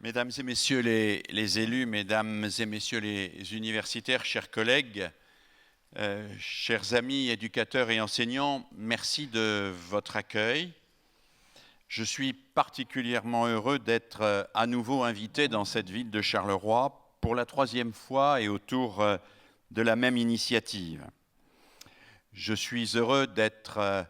Mesdames et messieurs les élus, mesdames et messieurs les universitaires, chers collègues, chers amis éducateurs et enseignants, merci de votre accueil. Je suis particulièrement heureux d'être à nouveau invité dans cette ville de Charleroi pour la 3e fois et autour de la même initiative. Je suis heureux d'être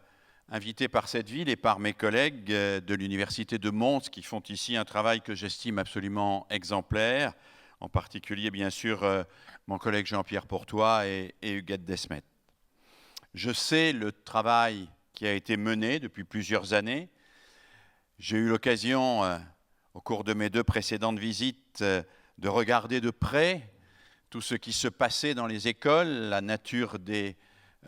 invité par cette ville et par mes collègues de l'Université de Mons qui font ici un travail que j'estime absolument exemplaire, en particulier bien sûr mon collègue Jean-Pierre Pourtois et Huguette Desmet. Je sais le travail qui a été mené depuis plusieurs années. J'ai eu l'occasion, au cours de mes 2 précédentes visites, de regarder de près tout ce qui se passait dans les écoles, la nature des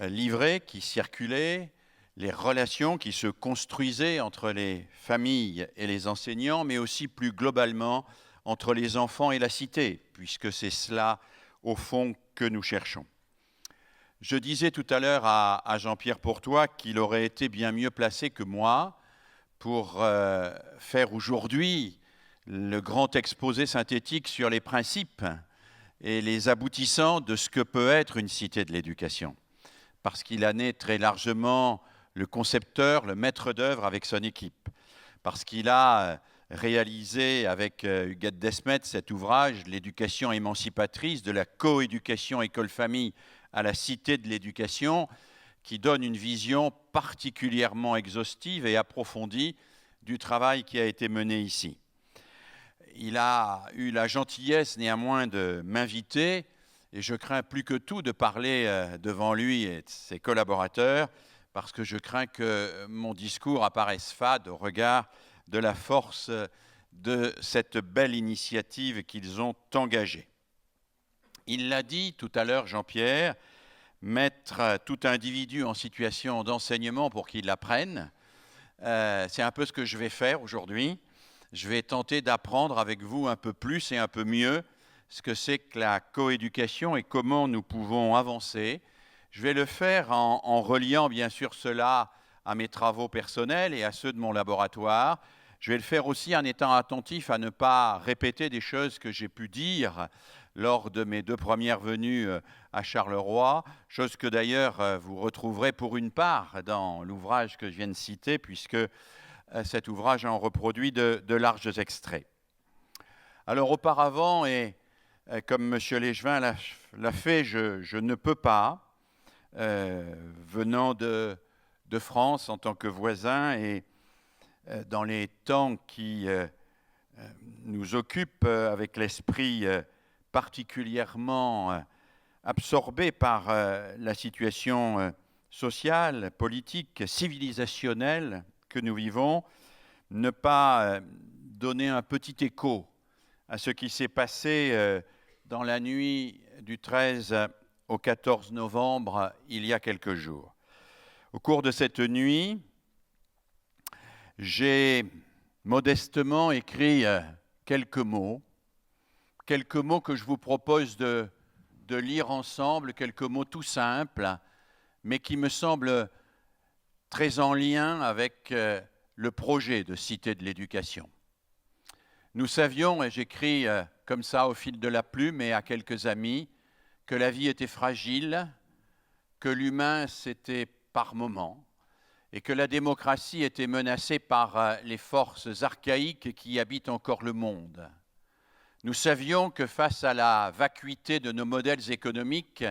livrets qui circulaient, les relations qui se construisaient entre les familles et les enseignants, mais aussi plus globalement entre les enfants et la cité, puisque c'est cela, au fond, que nous cherchons. Je disais tout à l'heure à Jean-Pierre Pourtois qu'il aurait été bien mieux placé que moi pour faire aujourd'hui le grand exposé synthétique sur les principes et les aboutissants de ce que peut être une cité de l'éducation, parce qu'il en est très largement le concepteur, le maître d'œuvre avec son équipe, parce qu'il a réalisé avec Huguette Desmet cet ouvrage, l'éducation émancipatrice, de la coéducation école-famille à la cité de l'éducation, qui donne une vision particulièrement exhaustive et approfondie du travail qui a été mené ici. Il a eu la gentillesse néanmoins de m'inviter, et je crains plus que tout de parler devant lui et de ses collaborateurs, parce que je crains que mon discours apparaisse fade au regard de la force de cette belle initiative qu'ils ont engagée. Il l'a dit tout à l'heure, Jean-Pierre, mettre tout individu en situation d'enseignement pour qu'il apprenne, c'est un peu ce que je vais faire aujourd'hui. Je vais tenter d'apprendre avec vous un peu plus et un peu mieux ce que c'est que la coéducation et comment nous pouvons avancer. Je vais le faire en reliant bien sûr cela à mes travaux personnels et à ceux de mon laboratoire. Je vais le faire aussi en étant attentif à ne pas répéter des choses que j'ai pu dire lors de mes 2 premières venues à Charleroi, chose que d'ailleurs vous retrouverez pour une part dans l'ouvrage que je viens de citer, puisque cet ouvrage en reproduit de larges extraits. Alors auparavant, et comme M. Léchevin l'a fait, je ne peux pas, venant de France en tant que voisin et dans les temps qui nous occupent avec l'esprit particulièrement absorbé par la situation sociale, politique, civilisationnelle que nous vivons, ne pas donner un petit écho à ce qui s'est passé dans la nuit du 13 au 14 novembre, il y a quelques jours. Au cours de cette nuit, j'ai modestement écrit quelques mots que je vous propose de lire ensemble, quelques mots tout simples, mais qui me semblent très en lien avec le projet de Cité de l'éducation. Nous savions, et j'écris comme ça au fil de la plume et à quelques amis, que la vie était fragile, que l'humain c'était par moments, et que la démocratie était menacée par les forces archaïques qui habitent encore le monde. Nous savions que face à la vacuité de nos modèles économiques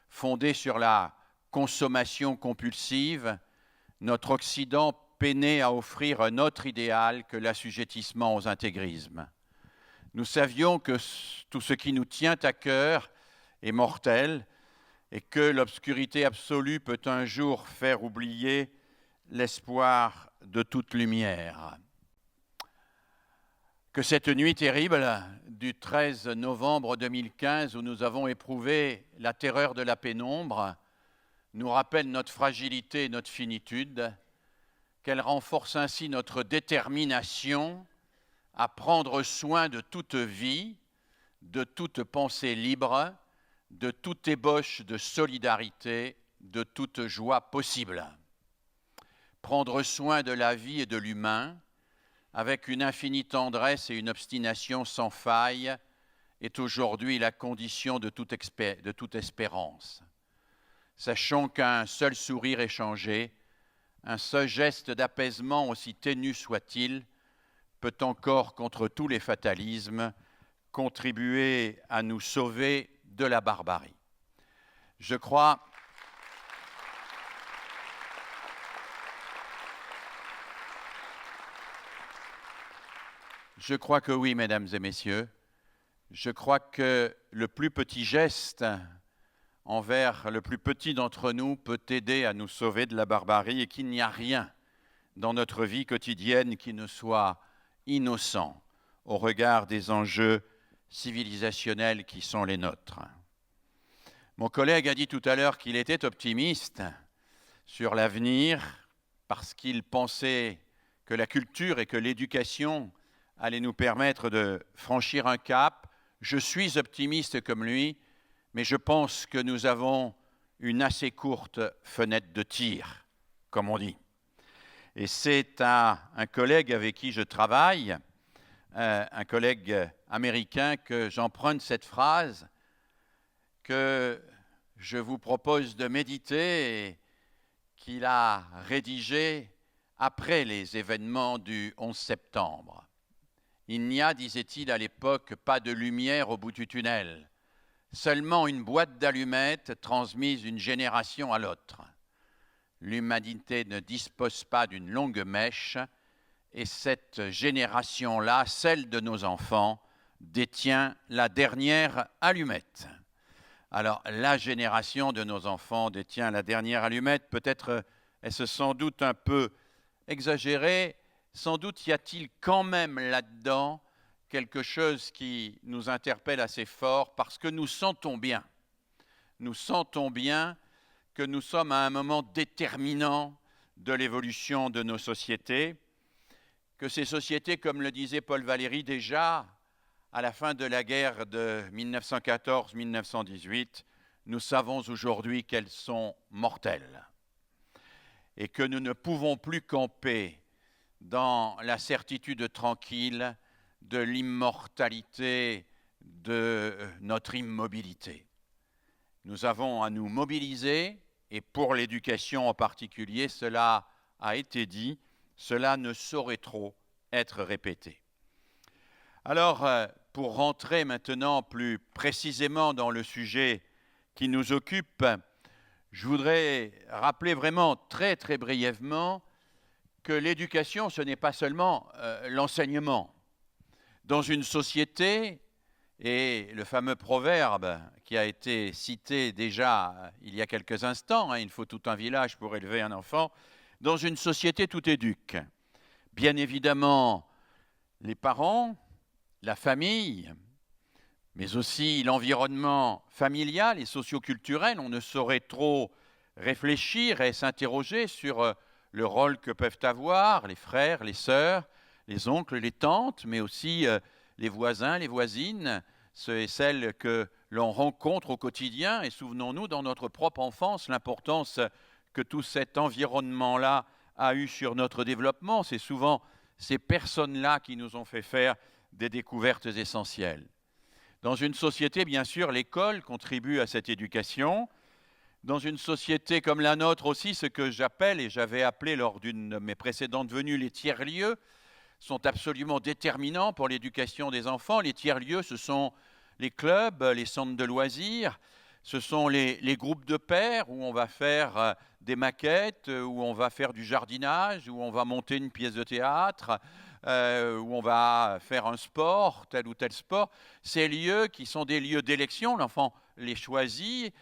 fondés sur la consommation compulsive, notre Occident peinait à offrir un autre idéal que l'assujettissement aux intégrismes. Nous savions que tout ce qui nous tient à cœur est mortel et que l'obscurité absolue peut un jour faire oublier l'espoir de toute lumière. Que cette nuit terrible du 13 novembre 2015, où nous avons éprouvé la terreur de la pénombre, nous rappelle notre fragilité et notre finitude, qu'elle renforce ainsi notre détermination à prendre soin de toute vie, de toute pensée libre, de toute ébauche de solidarité, de toute joie possible. Prendre soin de la vie et de l'humain, avec une infinie tendresse et une obstination sans faille, est aujourd'hui la condition de toute espérance. Sachons qu'un seul sourire échangé, un seul geste d'apaisement, aussi ténu soit-il, peut encore, contre tous les fatalismes, contribuer à nous sauver de la barbarie. Je crois que oui, mesdames et messieurs. Je crois que le plus petit geste envers le plus petit d'entre nous peut aider à nous sauver de la barbarie et qu'il n'y a rien dans notre vie quotidienne qui ne soit innocent au regard des enjeux civilisationnels qui sont les nôtres. Mon collègue a dit tout à l'heure qu'il était optimiste sur l'avenir parce qu'il pensait que la culture et que l'éducation allaient nous permettre de franchir un cap. Je suis optimiste comme lui, mais je pense que nous avons une assez courte fenêtre de tir, comme on dit. Et c'est à un collègue avec qui je travaille, un collègue américain, que j'emprunte cette phrase que je vous propose de méditer et qu'il a rédigée après les événements du 11 septembre. Il n'y a, disait-il à l'époque, pas de lumière au bout du tunnel, seulement une boîte d'allumettes transmise d'une génération à l'autre. L'humanité ne dispose pas d'une longue mèche et cette génération-là, celle de nos enfants, détient la dernière allumette. Alors, la génération de nos enfants détient la dernière allumette. Peut-être est-ce sans doute un peu exagéré. Sans doute y a-t-il quand même là-dedans quelque chose qui nous interpelle assez fort parce que nous sentons bien que nous sommes à un moment déterminant de l'évolution de nos sociétés, que ces sociétés, comme le disait Paul Valéry déjà à la fin de la guerre de 1914-1918, nous savons aujourd'hui qu'elles sont mortelles et que nous ne pouvons plus camper dans la certitude tranquille de l'immortalité de notre immobilité. Nous avons à nous mobiliser, et pour l'éducation en particulier, cela a été dit, cela ne saurait trop être répété. Alors, pour rentrer maintenant plus précisément dans le sujet qui nous occupe, je voudrais rappeler vraiment très très brièvement que l'éducation, ce n'est pas seulement l'enseignement. Dans une société, et le fameux proverbe qui a été cité déjà il y a quelques instants, il faut tout un village pour élever un enfant, dans une société tout éduque. Bien évidemment, les parents, la famille, mais aussi l'environnement familial et socio-culturel. On ne saurait trop réfléchir et s'interroger sur le rôle que peuvent avoir les frères, les sœurs, les oncles, les tantes, mais aussi les voisins, les voisines, ceux et celles que l'on rencontre au quotidien. Et souvenons-nous, dans notre propre enfance, l'importance que tout cet environnement-là a eu sur notre développement. C'est souvent ces personnes-là qui nous ont fait faire des découvertes essentielles. Dans une société, bien sûr, l'école contribue à cette éducation. Dans une société comme la nôtre aussi, ce que j'appelle, et j'avais appelé lors d'une de mes précédentes venues, les tiers-lieux, sont absolument déterminants pour l'éducation des enfants. Les tiers-lieux, ce sont les clubs, les centres de loisirs, ce sont les groupes de pairs où on va faire des maquettes, où on va faire du jardinage, où on va monter une pièce de théâtre, où on va faire un sport, tel ou tel sport. Ces lieux qui sont des lieux d'élection, l'enfant les choisit.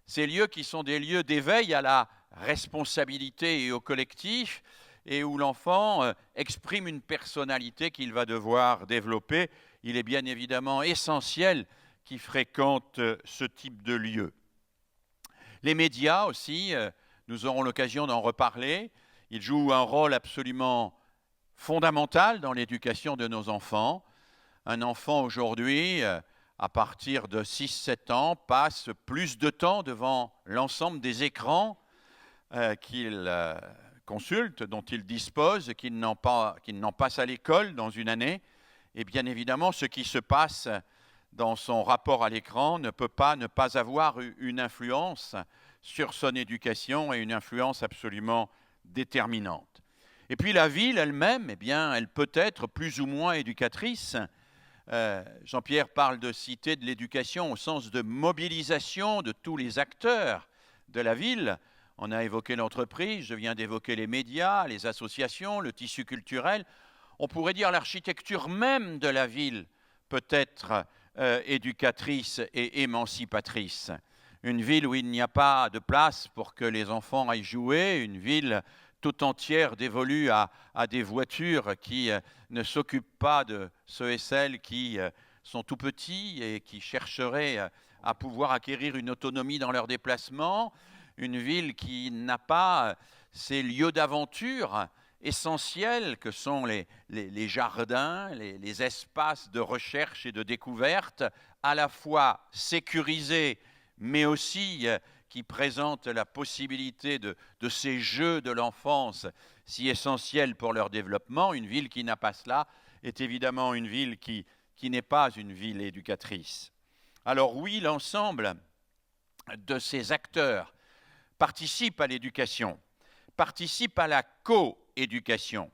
Ces lieux qui sont des lieux d'éveil à la responsabilité et au collectif, et où l'enfant exprime une personnalité qu'il va devoir développer. Il est bien évidemment essentiel qu'il fréquente ce type de lieu. Les médias aussi, nous aurons l'occasion d'en reparler, ils jouent un rôle absolument fondamental dans l'éducation de nos enfants. Un enfant aujourd'hui, à partir de 6-7 ans, passe plus de temps devant l'ensemble des écrans qu'il consultent, dont ils disposent, qu'ils n'en passent à l'école dans une année. Et bien évidemment, ce qui se passe dans son rapport à l'écran ne peut pas ne pas avoir une influence sur son éducation et une influence absolument déterminante. Et puis la ville elle-même, eh bien, elle peut être plus ou moins éducatrice. Jean-Pierre parle de cité de l'éducation au sens de mobilisation de tous les acteurs de la ville. On a évoqué l'entreprise, je viens d'évoquer les médias, les associations, le tissu culturel. On pourrait dire l'architecture même de la ville peut être éducatrice et émancipatrice. Une ville où il n'y a pas de place pour que les enfants aillent jouer, une ville tout entière dévolue à des voitures qui ne s'occupent pas de ceux et celles qui sont tout petits et qui chercheraient à pouvoir acquérir une autonomie dans leurs déplacements, une ville qui n'a pas ces lieux d'aventure essentiels que sont les jardins, les espaces de recherche et de découverte, à la fois sécurisés, mais aussi qui présentent la possibilité de ces jeux de l'enfance si essentiels pour leur développement. Une ville qui n'a pas cela est évidemment une ville qui n'est pas une ville éducatrice. Alors oui, l'ensemble de ces acteurs participe à l'éducation, participe à la co-éducation.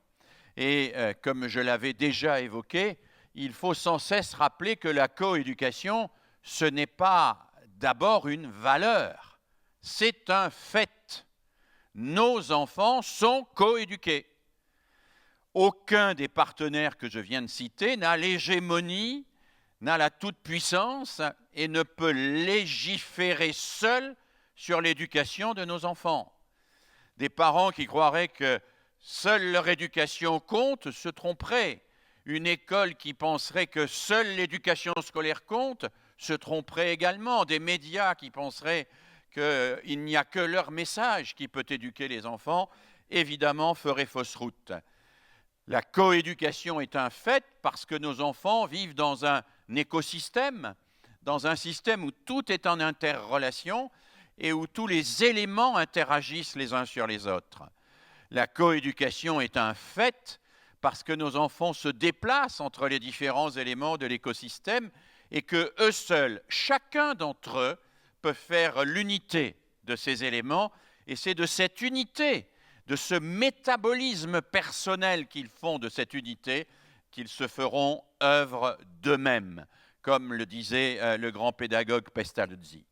Et comme je l'avais déjà évoqué, il faut sans cesse rappeler que la co-éducation, ce n'est pas d'abord une valeur, c'est un fait. Nos enfants sont co-éduqués. Aucun des partenaires que je viens de citer n'a l'hégémonie, n'a la toute-puissance et ne peut légiférer seul sur l'éducation de nos enfants. Des parents qui croiraient que seule leur éducation compte se tromperaient. Une école qui penserait que seule l'éducation scolaire compte se tromperait également. Des médias qui penseraient qu'il n'y a que leur message qui peut éduquer les enfants, évidemment feraient fausse route. La coéducation est un fait parce que nos enfants vivent dans un écosystème, dans un système où tout est en interrelation et où tous les éléments interagissent les uns sur les autres. La coéducation est un fait parce que nos enfants se déplacent entre les différents éléments de l'écosystème et que eux seuls, chacun d'entre eux, peut faire l'unité de ces éléments. Et c'est de cette unité, de ce métabolisme personnel qu'ils font de cette unité, qu'ils se feront œuvre d'eux-mêmes, comme le disait le grand pédagogue Pestalozzi.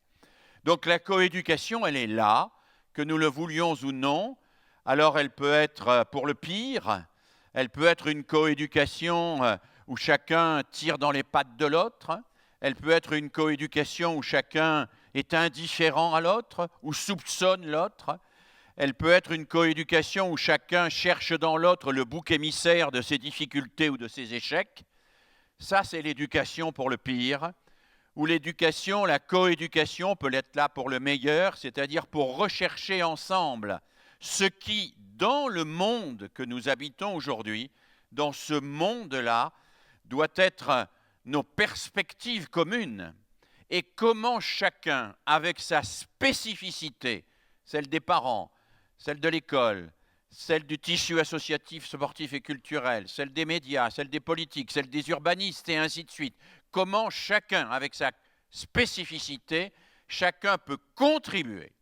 Donc la coéducation, elle est là, que nous le voulions ou non. Alors elle peut être pour le pire, elle peut être une coéducation où chacun tire dans les pattes de l'autre, elle peut être une coéducation où chacun est indifférent à l'autre, ou soupçonne l'autre, elle peut être une coéducation où chacun cherche dans l'autre le bouc émissaire de ses difficultés ou de ses échecs. Ça, c'est l'éducation pour le pire, où l'éducation, la coéducation peut être là pour le meilleur, c'est-à-dire pour rechercher ensemble ce qui, dans le monde que nous habitons aujourd'hui, dans ce monde-là, doit être nos perspectives communes et comment chacun, avec sa spécificité, celle des parents, celle de l'école, celle du tissu associatif, sportif et culturel, celle des médias, celle des politiques, celle des urbanistes et ainsi de suite, comment chacun, avec sa spécificité, chacun peut contribuer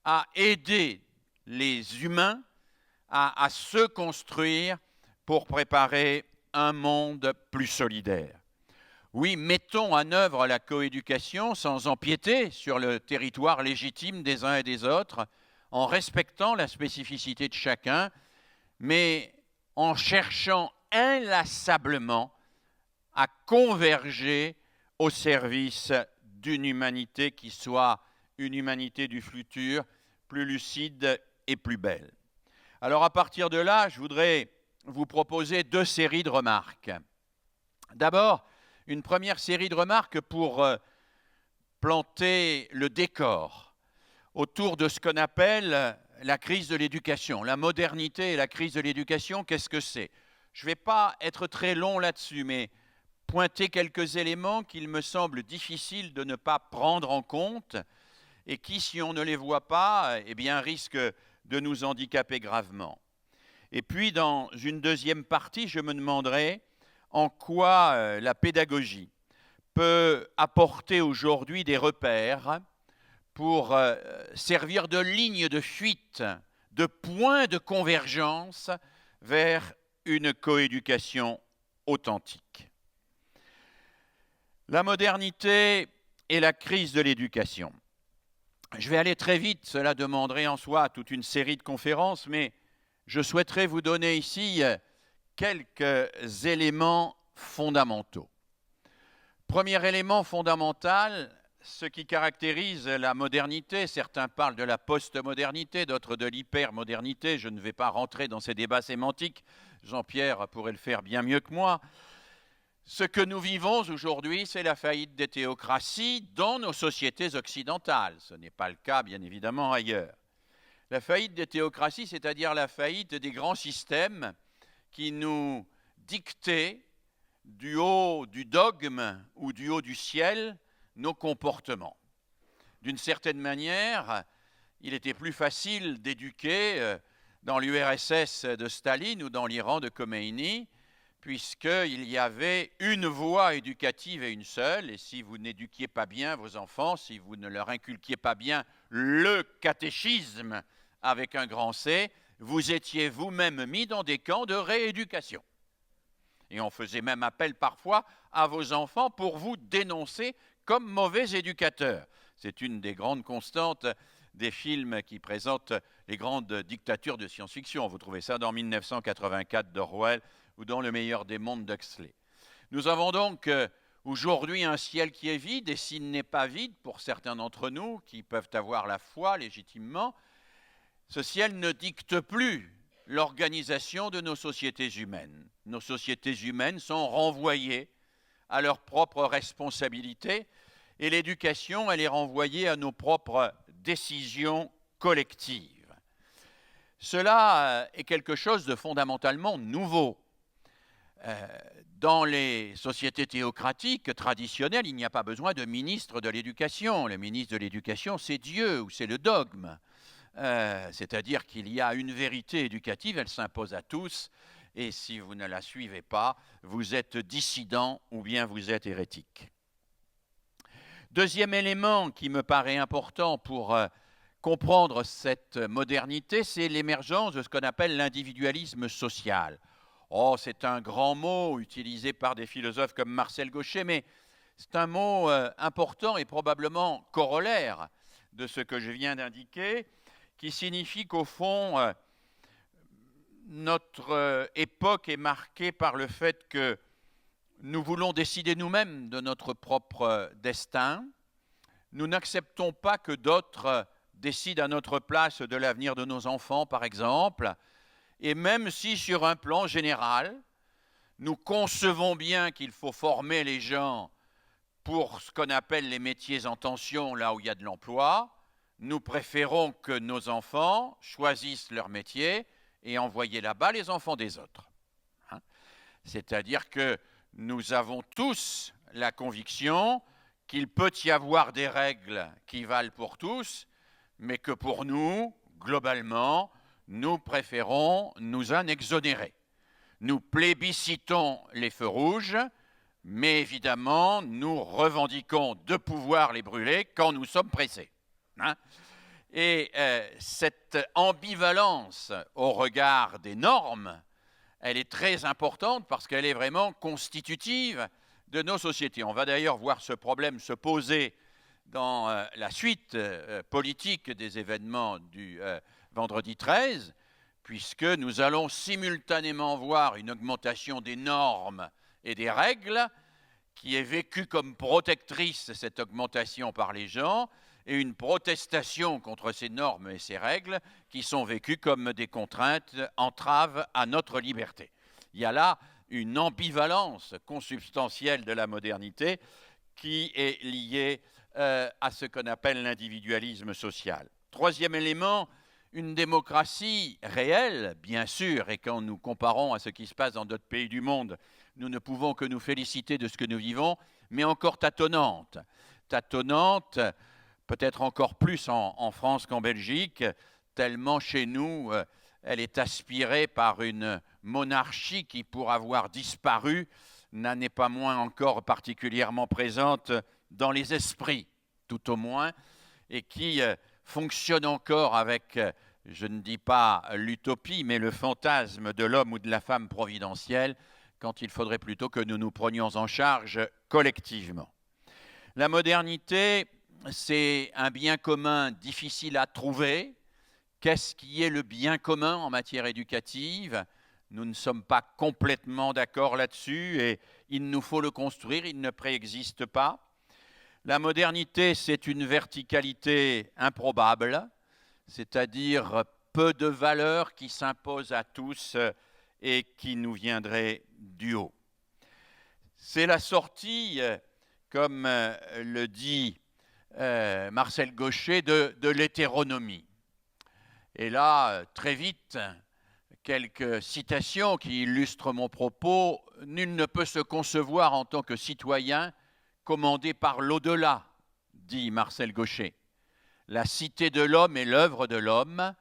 à aider les humains à se construire pour préparer un monde plus solidaire. Oui, mettons en œuvre la coéducation sans empiéter sur le territoire légitime des uns et des autres, en respectant la spécificité de chacun, mais en cherchant inlassablement à converger au service d'une humanité qui soit une humanité du futur, plus lucide et plus belle. Alors à partir de là, je voudrais vous proposer 2 séries de remarques. D'abord, une première série de remarques pour planter le décor autour de ce qu'on appelle la crise de l'éducation. La modernité et la crise de l'éducation, qu'est-ce que c'est? Je ne vais pas être très long là-dessus, mais pointer quelques éléments qu'il me semble difficile de ne pas prendre en compte et qui, si on ne les voit pas, eh bien, risquent de nous handicaper gravement. Et puis, dans une deuxième partie, je me demanderai en quoi la pédagogie peut apporter aujourd'hui des repères pour servir de ligne de fuite, de point de convergence vers une coéducation authentique. La modernité et la crise de l'éducation. Je vais aller très vite, cela demanderait en soi toute une série de conférences, mais je souhaiterais vous donner ici quelques éléments fondamentaux. Premier élément fondamental, ce qui caractérise la modernité, certains parlent de la postmodernité, d'autres de l'hypermodernité, je ne vais pas rentrer dans ces débats sémantiques, Jean-Pierre pourrait le faire bien mieux que moi. Ce que nous vivons aujourd'hui, c'est la faillite des théocraties dans nos sociétés occidentales. Ce n'est pas le cas, bien évidemment, ailleurs. La faillite des théocraties, c'est-à-dire la faillite des grands systèmes qui nous dictaient du haut du dogme ou du haut du ciel nos comportements. D'une certaine manière, il était plus facile d'éduquer dans l'URSS de Staline ou dans l'Iran de Khomeini, puisqu'il y avait une voie éducative et une seule, et si vous n'éduquiez pas bien vos enfants, si vous ne leur inculquiez pas bien le catéchisme avec un grand C, vous étiez vous-même mis dans des camps de rééducation. Et on faisait même appel parfois à vos enfants pour vous dénoncer comme mauvais éducateurs. C'est une des grandes constantes des films qui présentent les grandes dictatures de science-fiction. Vous trouvez ça dans 1984 d'Orwell ou dans Le meilleur des mondes d'Huxley. Nous avons donc aujourd'hui un ciel qui est vide, et s'il n'est pas vide pour certains d'entre nous qui peuvent avoir la foi légitimement, ce ciel ne dicte plus l'organisation de nos sociétés humaines. Nos sociétés humaines sont renvoyées à leurs propres responsabilités, et l'éducation, elle est renvoyée à nos propres décisions collectives. Cela est quelque chose de fondamentalement nouveau. Dans les sociétés théocratiques traditionnelles, il n'y a pas besoin de ministre de l'éducation. Le ministre de l'éducation, c'est Dieu ou c'est le dogme. C'est-à-dire qu'il y a une vérité éducative, elle s'impose à tous, et si vous ne la suivez pas, vous êtes dissident ou bien vous êtes hérétique. Deuxième élément qui me paraît important pour comprendre cette modernité, c'est l'émergence de ce qu'on appelle l'individualisme social. Oh, c'est un grand mot utilisé par des philosophes comme Marcel Gauchet, mais c'est un mot important et probablement corollaire de ce que je viens d'indiquer, qui signifie qu'au fond, notre époque est marquée par le fait que nous voulons décider nous-mêmes de notre propre destin. Nous n'acceptons pas que d'autres décident à notre place de l'avenir de nos enfants, par exemple. Et même si, sur un plan général, nous concevons bien qu'il faut former les gens pour ce qu'on appelle les métiers en tension, là où il y a de l'emploi, nous préférons que nos enfants choisissent leur métier et envoyer là-bas les enfants des autres. C'est-à-dire que nous avons tous la conviction qu'il peut y avoir des règles qui valent pour tous, mais que pour nous, globalement, nous préférons nous en exonérer. Nous plébiscitons les feux rouges, mais évidemment, nous revendiquons de pouvoir les brûler quand nous sommes pressés. Et cette ambivalence au regard des normes, elle est très importante parce qu'elle est vraiment constitutive de nos sociétés. On va d'ailleurs voir ce problème se poser dans la suite politique des événements du vendredi 13, puisque nous allons simultanément voir une augmentation des normes et des règles qui est vécue comme protectrice, cette augmentation par les gens, et une protestation contre ces normes et ces règles qui sont vécues comme des contraintes, entraves à notre liberté. Il y a là une ambivalence consubstantielle de la modernité qui est liée à ce qu'on appelle l'individualisme social. Troisième élément, une démocratie réelle, bien sûr, et quand nous comparons à ce qui se passe dans d'autres pays du monde, nous ne pouvons que nous féliciter de ce que nous vivons, mais encore tâtonnante, peut-être encore plus en France qu'en Belgique, tellement chez nous, elle est aspirée par une monarchie qui, pour avoir disparu, n'est pas moins encore particulièrement présente dans les esprits, tout au moins, et qui fonctionne encore avec, je ne dis pas l'utopie, mais le fantasme de l'homme ou de la femme providentielle, quand il faudrait plutôt que nous nous prenions en charge collectivement. La modernité, c'est un bien commun difficile à trouver. Qu'est-ce qui est le bien commun en matière éducative? Nous ne sommes pas complètement d'accord là-dessus et il nous faut le construire, il ne préexiste pas. La modernité, c'est une verticalité improbable, c'est-à-dire peu de valeurs qui s'imposent à tous et qui nous viendraient du haut. C'est la sortie, comme le dit Marcel Gauchet, de l'hétéronomie. Et là, très vite, quelques citations qui illustrent mon propos. Nul ne peut se concevoir en tant que citoyen commandé par l'au-delà, dit Marcel Gauchet. La cité de l'homme est l'œuvre de l'homme.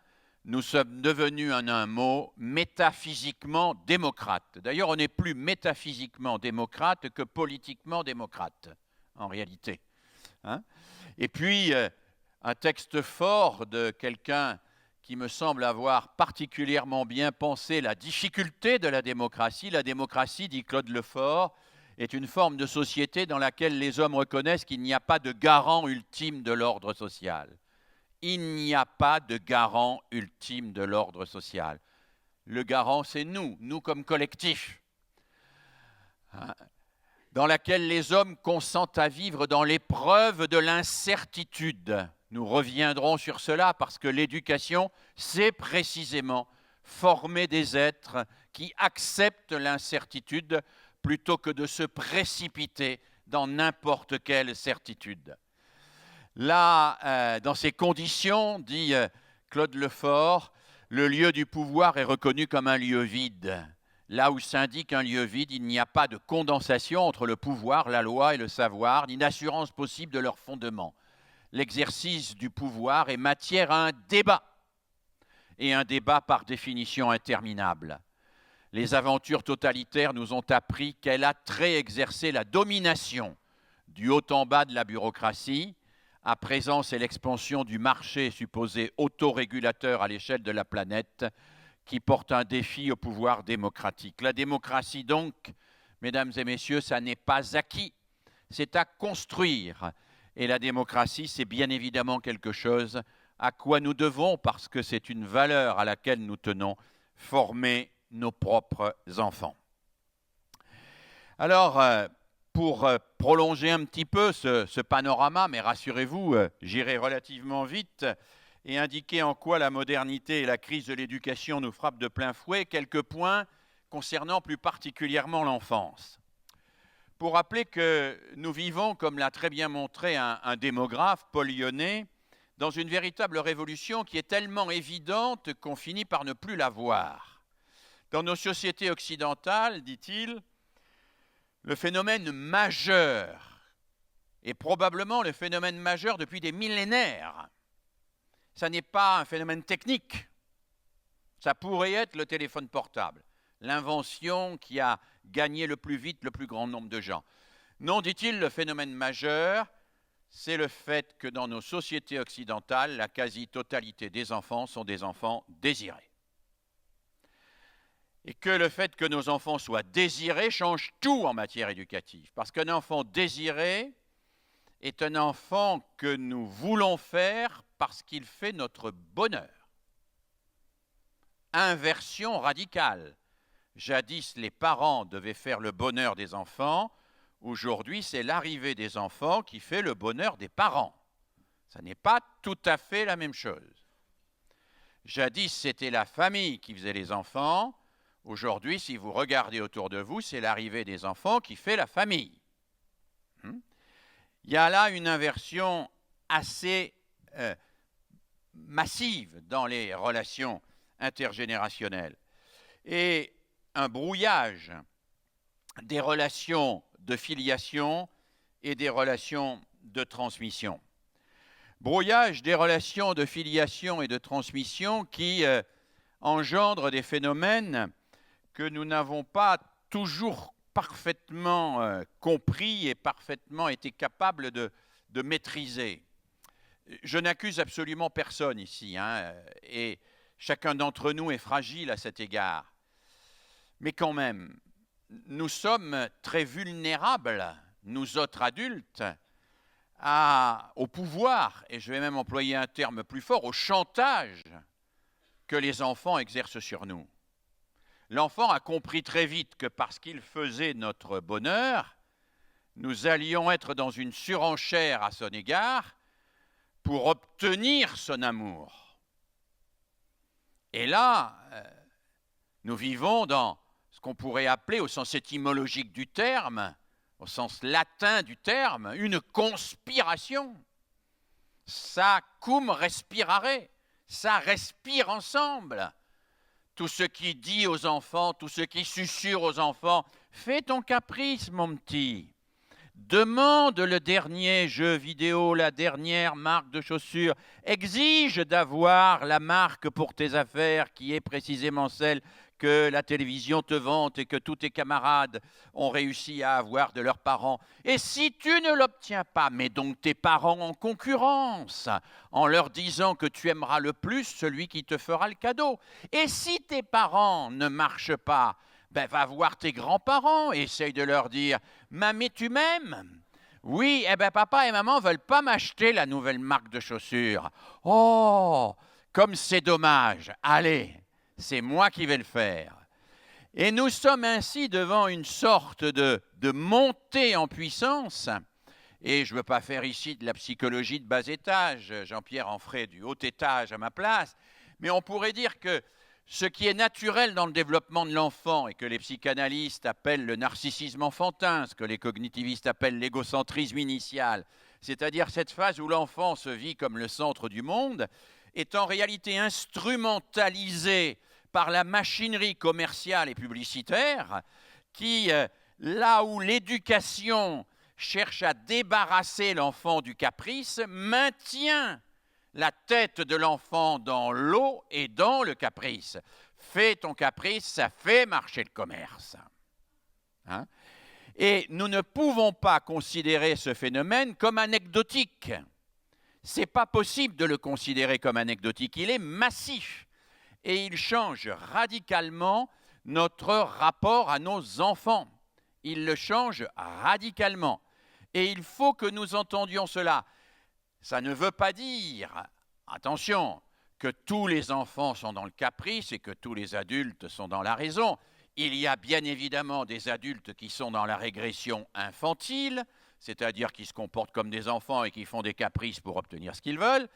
Nous sommes devenus, en un mot, métaphysiquement démocrates. D'ailleurs, on n'est plus métaphysiquement démocrate que politiquement démocrate, en réalité. Hein? Et puis, un texte fort de quelqu'un qui me semble avoir particulièrement bien pensé la difficulté de la démocratie. La démocratie, dit Claude Lefort, est une forme de société dans laquelle les hommes reconnaissent qu'il n'y a pas de garant ultime de l'ordre social. Il n'y a pas de garant ultime de l'ordre social. Le garant, c'est nous, nous comme collectif, dans laquelle les hommes consentent à vivre dans l'épreuve de l'incertitude. Nous reviendrons sur cela parce que l'éducation, c'est précisément former des êtres qui acceptent l'incertitude plutôt que de se précipiter dans n'importe quelle certitude. Là, dans ces conditions, dit Claude Lefort, le lieu du pouvoir est reconnu comme un lieu vide. Là où s'indique un lieu vide, il n'y a pas de condensation entre le pouvoir, la loi et le savoir, ni d'assurance possible de leur fondement. L'exercice du pouvoir est matière à un débat, et un débat par définition interminable. Les aventures totalitaires nous ont appris quel attrait exerçait la domination du haut en bas de la bureaucratie. À présent, c'est l'expansion du marché supposé autorégulateur à l'échelle de la planète qui porte un défi au pouvoir démocratique. La démocratie, donc, mesdames et messieurs, ça n'est pas acquis, c'est à construire. Et la démocratie, c'est bien évidemment quelque chose à quoi nous devons, parce que c'est une valeur à laquelle nous tenons, former nos propres enfants. Alors, pour prolonger un petit peu ce panorama, mais rassurez-vous, j'irai relativement vite, et indiquer en quoi la modernité et la crise de l'éducation nous frappent de plein fouet, quelques points concernant plus particulièrement l'enfance. Pour rappeler que nous vivons, comme l'a très bien montré un démographe, Paul Lyonnais, dans une véritable révolution qui est tellement évidente qu'on finit par ne plus la voir. Dans nos sociétés occidentales, dit-il, le phénomène majeur, et probablement le phénomène majeur depuis des millénaires, ça n'est pas un phénomène technique, ça pourrait être le téléphone portable, l'invention qui a gagné le plus vite le plus grand nombre de gens. Non, dit-il, le phénomène majeur, c'est le fait que dans nos sociétés occidentales, la quasi-totalité des enfants sont des enfants désirés. Et que le fait que nos enfants soient désirés change tout en matière éducative. Parce qu'un enfant désiré est un enfant que nous voulons faire parce qu'il fait notre bonheur. Inversion radicale. Jadis, les parents devaient faire le bonheur des enfants. Aujourd'hui, c'est l'arrivée des enfants qui fait le bonheur des parents. Ça n'est pas tout à fait la même chose. Jadis, c'était la famille qui faisait les enfants. Aujourd'hui, si vous regardez autour de vous, c'est l'arrivée des enfants qui fait la famille. Il y a là une inversion assez massive dans les relations intergénérationnelles et un brouillage des relations de filiation et des relations de transmission. Brouillage des relations de filiation et de transmission qui engendrent des phénomènes que nous n'avons pas toujours parfaitement compris et parfaitement été capables de maîtriser. Je n'accuse absolument personne ici, hein, et chacun d'entre nous est fragile à cet égard. Mais quand même, nous sommes très vulnérables, nous autres adultes, au pouvoir, et je vais même employer un terme plus fort, au chantage que les enfants exercent sur nous. L'enfant a compris très vite que parce qu'il faisait notre bonheur, nous allions être dans une surenchère à son égard pour obtenir son amour. Et là, nous vivons dans ce qu'on pourrait appeler, au sens étymologique du terme, au sens latin du terme, une conspiration. Ça cum respirare, ça respire ensemble. Tout ce qui dit aux enfants, tout ce qui susurre aux enfants, fais ton caprice, mon petit. Demande le dernier jeu vidéo, la dernière marque de chaussures. Exige d'avoir la marque pour tes affaires qui est précisément celle que la télévision te vante et que tous tes camarades ont réussi à avoir de leurs parents. Et si tu ne l'obtiens pas, mets donc tes parents en concurrence en leur disant que tu aimeras le plus celui qui te fera le cadeau. Et si tes parents ne marchent pas, ben, va voir tes grands-parents et essaye de leur dire « Mamie, tu m'aimes ?» Oui, eh ben papa et maman ne veulent pas m'acheter la nouvelle marque de chaussures. Oh, comme c'est dommage. Allez, c'est moi qui vais le faire. Et nous sommes ainsi devant une sorte de montée en puissance. Et je ne veux pas faire ici de la psychologie de bas étage. Jean-Pierre en ferait du haut étage à ma place. Mais on pourrait dire que ce qui est naturel dans le développement de l'enfant et que les psychanalystes appellent le narcissisme enfantin, ce que les cognitivistes appellent l'égocentrisme initial, c'est-à-dire cette phase où l'enfant se vit comme le centre du monde, est en réalité instrumentalisé par la machinerie commerciale et publicitaire qui, là où l'éducation cherche à débarrasser l'enfant du caprice, maintient la tête de l'enfant dans l'eau et dans le caprice. Fais ton caprice, ça fait marcher le commerce. Hein? Et nous ne pouvons pas considérer ce phénomène comme anecdotique. Ce n'est pas possible de le considérer comme anecdotique. Il est massif et il change radicalement notre rapport à nos enfants. Il le change radicalement. Et il faut que nous entendions cela. Ça ne veut pas dire, attention, que tous les enfants sont dans le caprice et que tous les adultes sont dans la raison. Il y a bien évidemment des adultes qui sont dans la régression infantile, c'est-à-dire qui se comportent comme des enfants et qui font des caprices pour obtenir ce qu'ils veulent,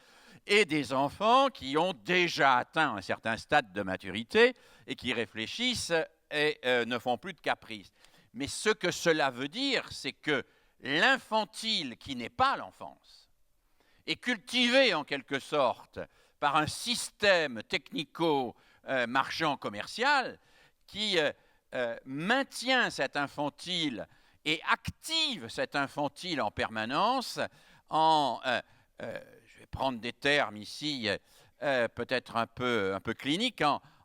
et des enfants qui ont déjà atteint un certain stade de maturité et qui réfléchissent et ne font plus de caprices. Mais ce que cela veut dire, c'est que l'infantile qui n'est pas l'enfance, est cultivé en quelque sorte par un système technico-marchand commercial qui maintient cet infantile et active cet infantile en permanence en, je vais prendre des termes ici peut-être un peu cliniques,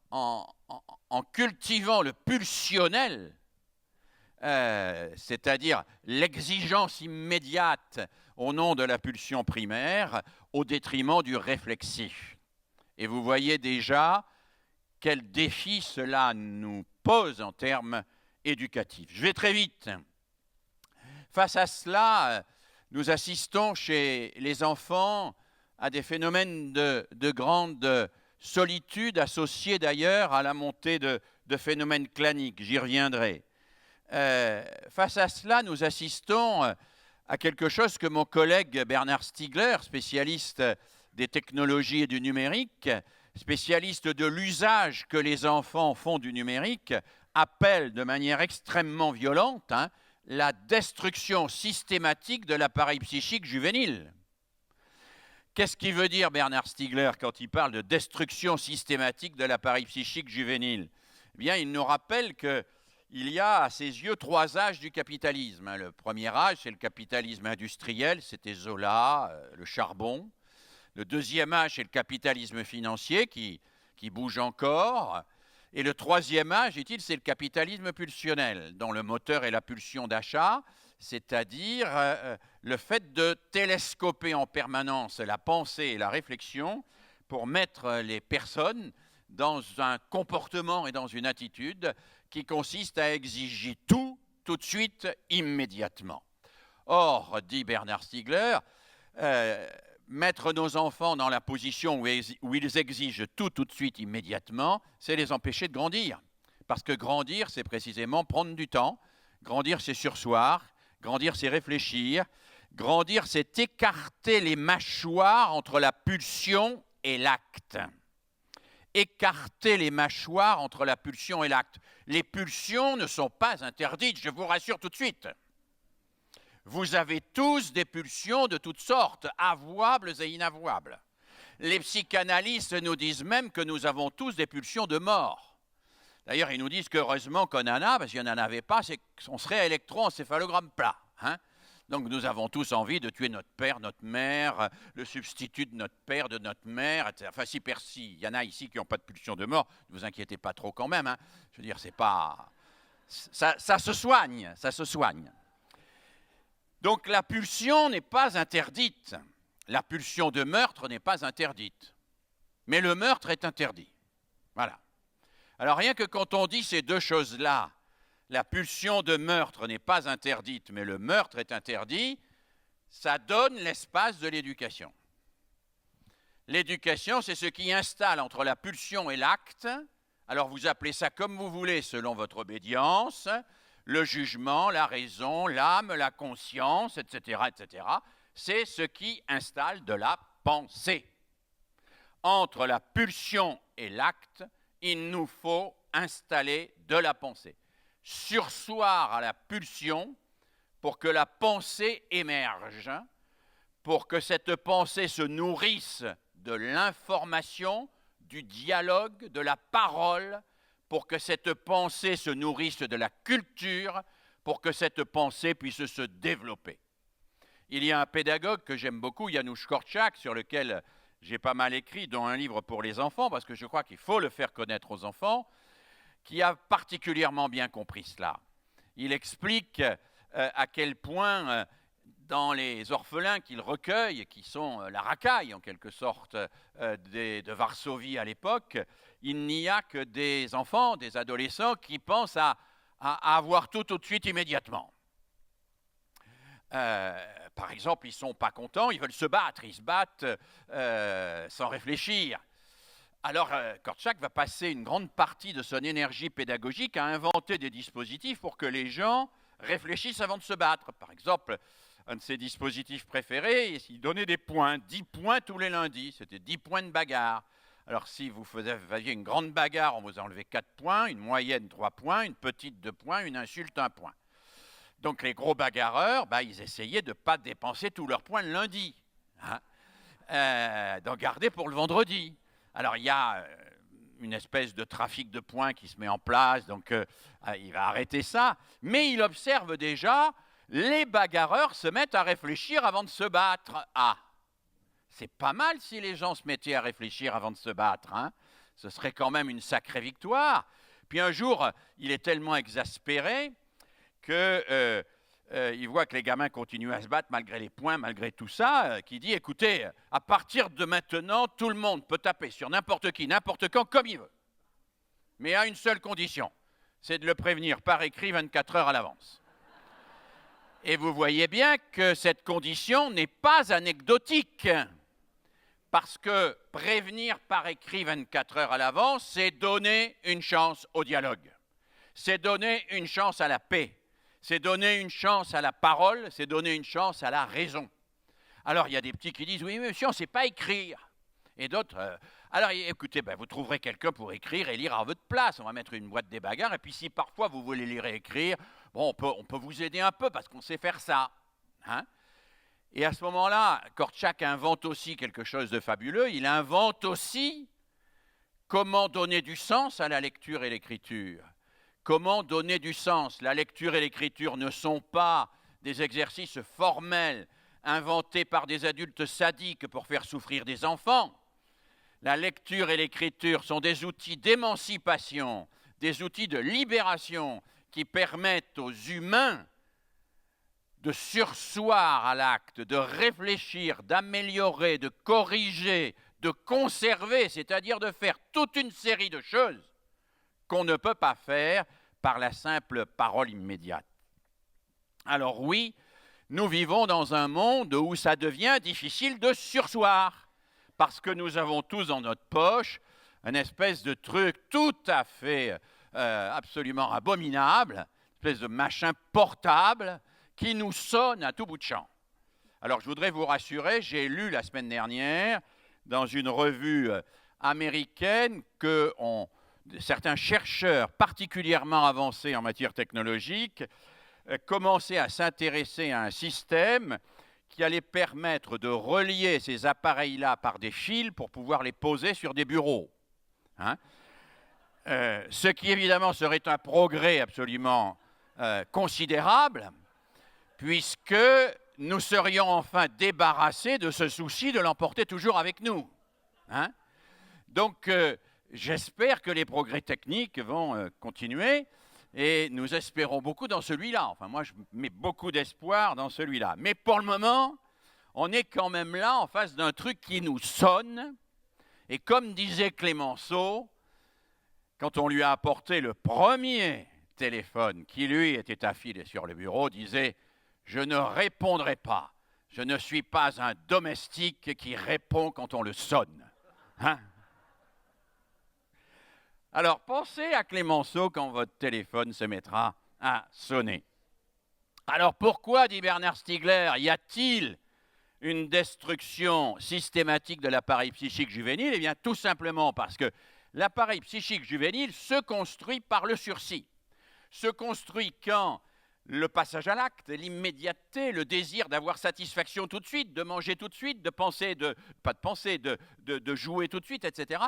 en cultivant le pulsionnel, c'est-à-dire l'exigence immédiate au nom de la pulsion primaire, au détriment du réflexif. Et vous voyez déjà quel défi cela nous pose en termes éducatifs. Je vais très vite. Face à cela, nous assistons chez les enfants à des phénomènes de grande solitude, associés d'ailleurs à la montée de phénomènes claniques. J'y reviendrai. Face à cela, nous assistons à quelque chose que mon collègue Bernard Stiegler, spécialiste des technologies et du numérique, spécialiste de l'usage que les enfants font du numérique, appelle de manière extrêmement violente la destruction systématique de l'appareil psychique juvénile. Qu'est-ce qu'il veut dire Bernard Stiegler quand il parle de destruction systématique de l'appareil psychique juvénile? Eh bien, il nous rappelle que il y a à ses yeux 3 âges du capitalisme. Le premier âge, c'est le capitalisme industriel, c'était Zola, le charbon. Le deuxième âge, c'est le capitalisme financier qui bouge encore. Et le troisième âge, dit-il, c'est le capitalisme pulsionnel, dont le moteur est la pulsion d'achat, c'est-à-dire le fait de télescoper en permanence la pensée et la réflexion pour mettre les personnes dans un comportement et dans une attitude qui consiste à exiger tout de suite, immédiatement. Or, dit Bernard Stiegler, mettre nos enfants dans la position où ils exigent tout de suite, immédiatement, c'est les empêcher de grandir. Parce que grandir, c'est précisément prendre du temps. Grandir, c'est surseoir. Grandir, c'est réfléchir. Grandir, c'est écarter les mâchoires entre la pulsion et l'acte. Écarter les mâchoires entre la pulsion et l'acte. Les pulsions ne sont pas interdites, je vous rassure tout de suite. Vous avez tous des pulsions de toutes sortes, avouables et inavouables. Les psychanalystes nous disent même que nous avons tous des pulsions de mort. D'ailleurs, ils nous disent qu'heureusement qu'on en a, parce qu'il n'y en avait pas, c'est qu'on serait électroencéphalogramme plat. Hein? Donc nous avons tous envie de tuer notre père, notre mère, le substitut de notre père, de notre mère, etc. Enfin, si il y en a ici qui n'ont pas de pulsion de mort, ne vous inquiétez pas trop quand même. Hein. Je veux dire, c'est pas... Ça se soigne, ça se soigne. Donc la pulsion n'est pas interdite. La pulsion de meurtre n'est pas interdite. Mais le meurtre est interdit. Voilà. Alors rien que quand on dit ces deux choses-là, la pulsion de meurtre n'est pas interdite, mais le meurtre est interdit, ça donne l'espace de l'éducation. L'éducation, c'est ce qui installe entre la pulsion et l'acte, alors vous appelez ça comme vous voulez selon votre obédience, le jugement, la raison, l'âme, la conscience, etc., etc. C'est ce qui installe de la pensée. Entre la pulsion et l'acte, il nous faut installer de la pensée. Surseoir à la pulsion pour que la pensée émerge, pour que cette pensée se nourrisse de l'information, du dialogue, de la parole, pour que cette pensée se nourrisse de la culture, pour que cette pensée puisse se développer. Il y a un pédagogue que j'aime beaucoup, Janusz Korczak, sur lequel j'ai pas mal écrit, dont un livre pour les enfants, parce que je crois qu'il faut le faire connaître aux enfants, qui a particulièrement bien compris cela. Il explique à quel point, dans les orphelins qu'il recueille, qui sont la racaille en quelque sorte de Varsovie à l'époque, il n'y a que des enfants, des adolescents qui pensent à avoir tout de suite immédiatement. Par exemple, ils ne sont pas contents, ils veulent se battre, ils se battent sans réfléchir. Alors, Korczak va passer une grande partie de son énergie pédagogique à inventer des dispositifs pour que les gens réfléchissent avant de se battre. Par exemple, un de ses dispositifs préférés, il donnait des points, 10 points tous les lundis, c'était 10 points de bagarre. Alors, si vous faisiez une grande bagarre, on vous enlevait 4 points, une moyenne 3 points, une petite 2 points, une insulte 1 point. Donc, les gros bagarreurs, ils essayaient de ne pas dépenser tous leurs points le lundi, d'en garder pour le vendredi. Alors, il y a une espèce de trafic de points qui se met en place, donc il va arrêter ça. Mais il observe déjà, les bagarreurs se mettent à réfléchir avant de se battre. Ah, c'est pas mal si les gens se mettaient à réfléchir avant de se battre. Hein. Ce serait quand même une sacrée victoire. Puis un jour, il est tellement exaspéré que... il voit que les gamins continuent à se battre malgré les points, malgré tout ça, qui dit, écoutez, à partir de maintenant, tout le monde peut taper sur n'importe qui, n'importe quand, comme il veut. Mais à une seule condition, c'est de le prévenir par écrit 24 heures à l'avance. Et vous voyez bien que cette condition n'est pas anecdotique, parce que prévenir par écrit 24 heures à l'avance, c'est donner une chance au dialogue, c'est donner une chance à la paix. C'est donner une chance à la parole, c'est donner une chance à la raison. Alors, il y a des petits qui disent, oui, monsieur, on ne sait pas écrire. Et d'autres, alors écoutez, vous trouverez quelqu'un pour écrire et lire à votre place. On va mettre une boîte des bagarres, et puis si parfois vous voulez lire et écrire, bon, on peut vous aider un peu parce qu'on sait faire ça. Hein? Et à ce moment-là, Korczak invente aussi quelque chose de fabuleux. Il invente aussi comment donner du sens à la lecture et l'écriture. Comment donner du sens? La lecture et l'écriture ne sont pas des exercices formels inventés par des adultes sadiques pour faire souffrir des enfants. La lecture et l'écriture sont des outils d'émancipation, des outils de libération qui permettent aux humains de surseoir à l'acte, de réfléchir, d'améliorer, de corriger, de conserver, c'est-à-dire de faire toute une série de choses qu'on ne peut pas faire par la simple parole immédiate. Alors oui, nous vivons dans un monde où ça devient difficile de surseoir, parce que nous avons tous dans notre poche une espèce de truc tout à fait absolument abominable, une espèce de machin portable qui nous sonne à tout bout de champ. Alors je voudrais vous rassurer, j'ai lu la semaine dernière dans une revue américaine que certains chercheurs particulièrement avancés en matière technologique commençaient à s'intéresser à un système qui allait permettre de relier ces appareils-là par des fils pour pouvoir les poser sur des bureaux. Ce qui évidemment serait un progrès absolument considérable, puisque nous serions enfin débarrassés de ce souci de l'emporter toujours avec nous. Donc, j'espère que les progrès techniques vont continuer et nous espérons beaucoup dans celui-là. Enfin, moi, je mets beaucoup d'espoir dans celui-là. Mais pour le moment, on est quand même là en face d'un truc qui nous sonne. Et comme disait Clémenceau, quand on lui a apporté le premier téléphone qui, lui, était affilé sur le bureau, disait « Je ne répondrai pas. Je ne suis pas un domestique qui répond quand on le sonne. » Alors, pensez à Clémenceau quand votre téléphone se mettra à sonner. Alors, pourquoi, dit Bernard Stiegler, y a-t-il une destruction systématique de l'appareil psychique juvénile? Eh bien, tout simplement parce que l'appareil psychique juvénile se construit par le sursis. Se construit quand le passage à l'acte, l'immédiateté, le désir d'avoir satisfaction tout de suite, de manger tout de suite, de jouer tout de suite, etc.,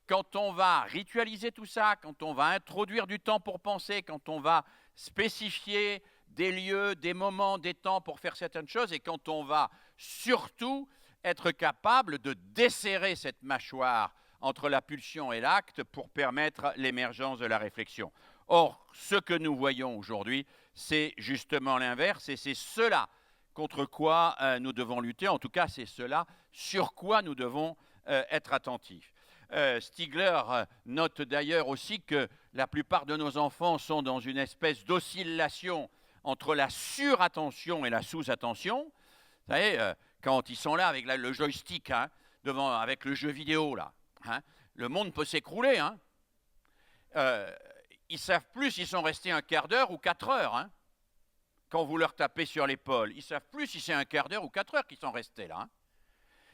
quand on va ritualiser tout ça, quand on va introduire du temps pour penser, quand on va spécifier des lieux, des moments, des temps pour faire certaines choses, et quand on va surtout être capable de desserrer cette mâchoire entre la pulsion et l'acte pour permettre l'émergence de la réflexion. Or, ce que nous voyons aujourd'hui, c'est justement l'inverse, et c'est cela contre quoi nous devons lutter, en tout cas c'est cela sur quoi nous devons être attentifs. Stiegler note d'ailleurs aussi que la plupart de nos enfants sont dans une espèce d'oscillation entre la surattention et la sous-attention. Vous savez, quand ils sont là avec le joystick, avec le jeu vidéo, là, le monde peut s'écrouler. Ils ne savent plus s'ils sont restés un quart d'heure ou 4 heures. Quand vous leur tapez sur l'épaule, ils ne savent plus si c'est un quart d'heure ou 4 heures qu'ils sont restés là.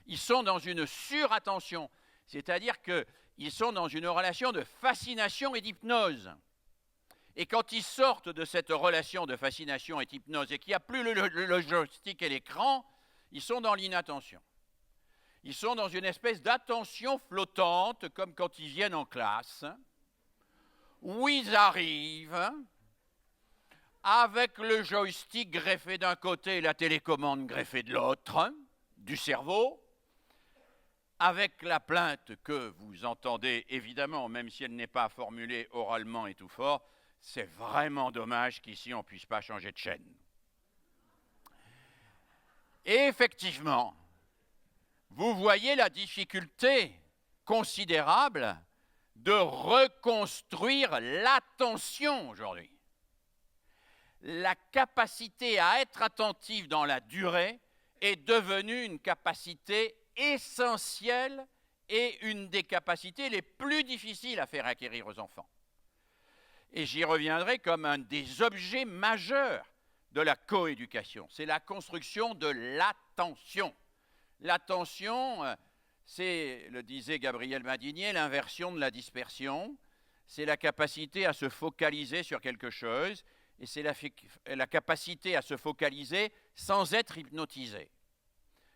Ils sont dans une surattention. C'est-à-dire qu'ils sont dans une relation de fascination et d'hypnose. Et quand ils sortent de cette relation de fascination et d'hypnose et qu'il n'y a plus le joystick et l'écran, ils sont dans l'inattention. Ils sont dans une espèce d'attention flottante, comme quand ils viennent en classe, où ils arrivent avec le joystick greffé d'un côté et la télécommande greffée de l'autre, du cerveau, avec la plainte que vous entendez évidemment, même si elle n'est pas formulée oralement et tout fort, c'est vraiment dommage qu'ici on ne puisse pas changer de chaîne. Et effectivement, vous voyez la difficulté considérable de reconstruire l'attention aujourd'hui. La capacité à être attentif dans la durée est devenue une capacité essentielle et une des capacités les plus difficiles à faire acquérir aux enfants. Et j'y reviendrai comme un des objets majeurs de la coéducation. C'est la construction de l'attention. L'attention, c'est, le disait Gabriel Madinier, l'inversion de la dispersion. C'est la capacité à se focaliser sur quelque chose et c'est la capacité à se focaliser sans être hypnotisé.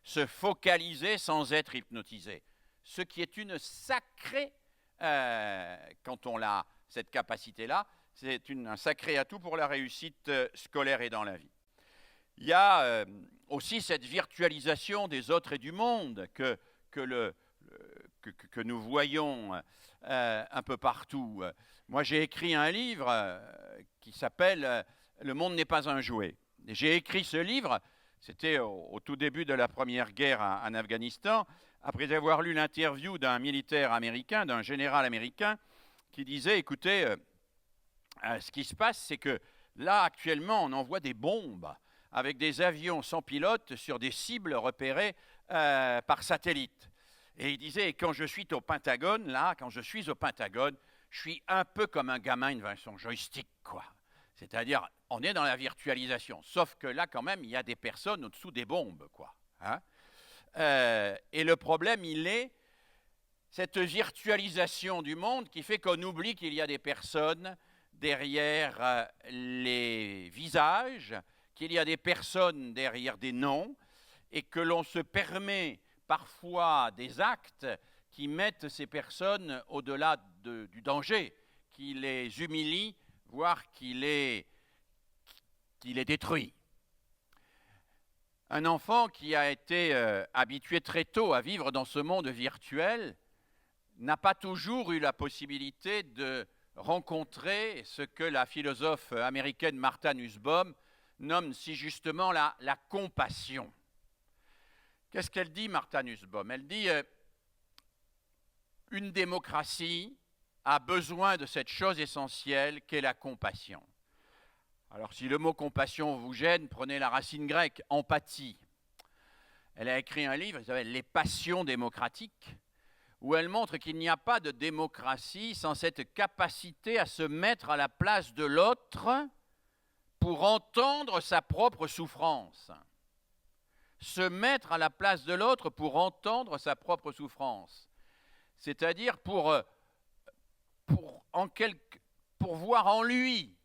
Se focaliser sans être hypnotisé. Ce qui est une sacrée, quand on a cette capacité-là, c'est un sacré atout pour la réussite scolaire et dans la vie. Il y a aussi cette virtualisation des autres et du monde que nous voyons un peu partout. Moi, j'ai écrit un livre qui s'appelle « Le monde n'est pas un jouet ». J'ai écrit ce livre, c'était au tout début de la première guerre en Afghanistan, après avoir lu l'interview d'un militaire américain, d'un général américain, qui disait, écoutez, ce qui se passe, c'est que là, actuellement, on envoie des bombes avec des avions sans pilote sur des cibles repérées par satellite. Et il disait, quand je suis au Pentagone, je suis un peu comme un gamin devant son joystick, quoi. C'est-à-dire, on est dans la virtualisation, sauf que là, quand même, il y a des personnes au-dessous des bombes, quoi. Hein? Et le problème, il est cette virtualisation du monde qui fait qu'on oublie qu'il y a des personnes derrière les visages, qu'il y a des personnes derrière des noms, et que l'on se permet parfois des actes qui mettent ces personnes au-delà du danger, qui les humilient, voire qui les détruit. Un enfant qui a été habitué très tôt à vivre dans ce monde virtuel n'a pas toujours eu la possibilité de rencontrer ce que la philosophe américaine Martha Nussbaum nomme si justement la compassion. Qu'est-ce qu'elle dit, Martha Nussbaum? Elle dit une démocratie a besoin de cette chose essentielle qu'est la compassion. Alors, si le mot compassion vous gêne, prenez la racine grecque, empathie. Elle a écrit un livre qui s'appelle « Les passions démocratiques », où elle montre qu'il n'y a pas de démocratie sans cette capacité à se mettre à la place de l'autre pour entendre sa propre souffrance. Se mettre à la place de l'autre pour entendre sa propre souffrance. C'est-à-dire pour voir en lui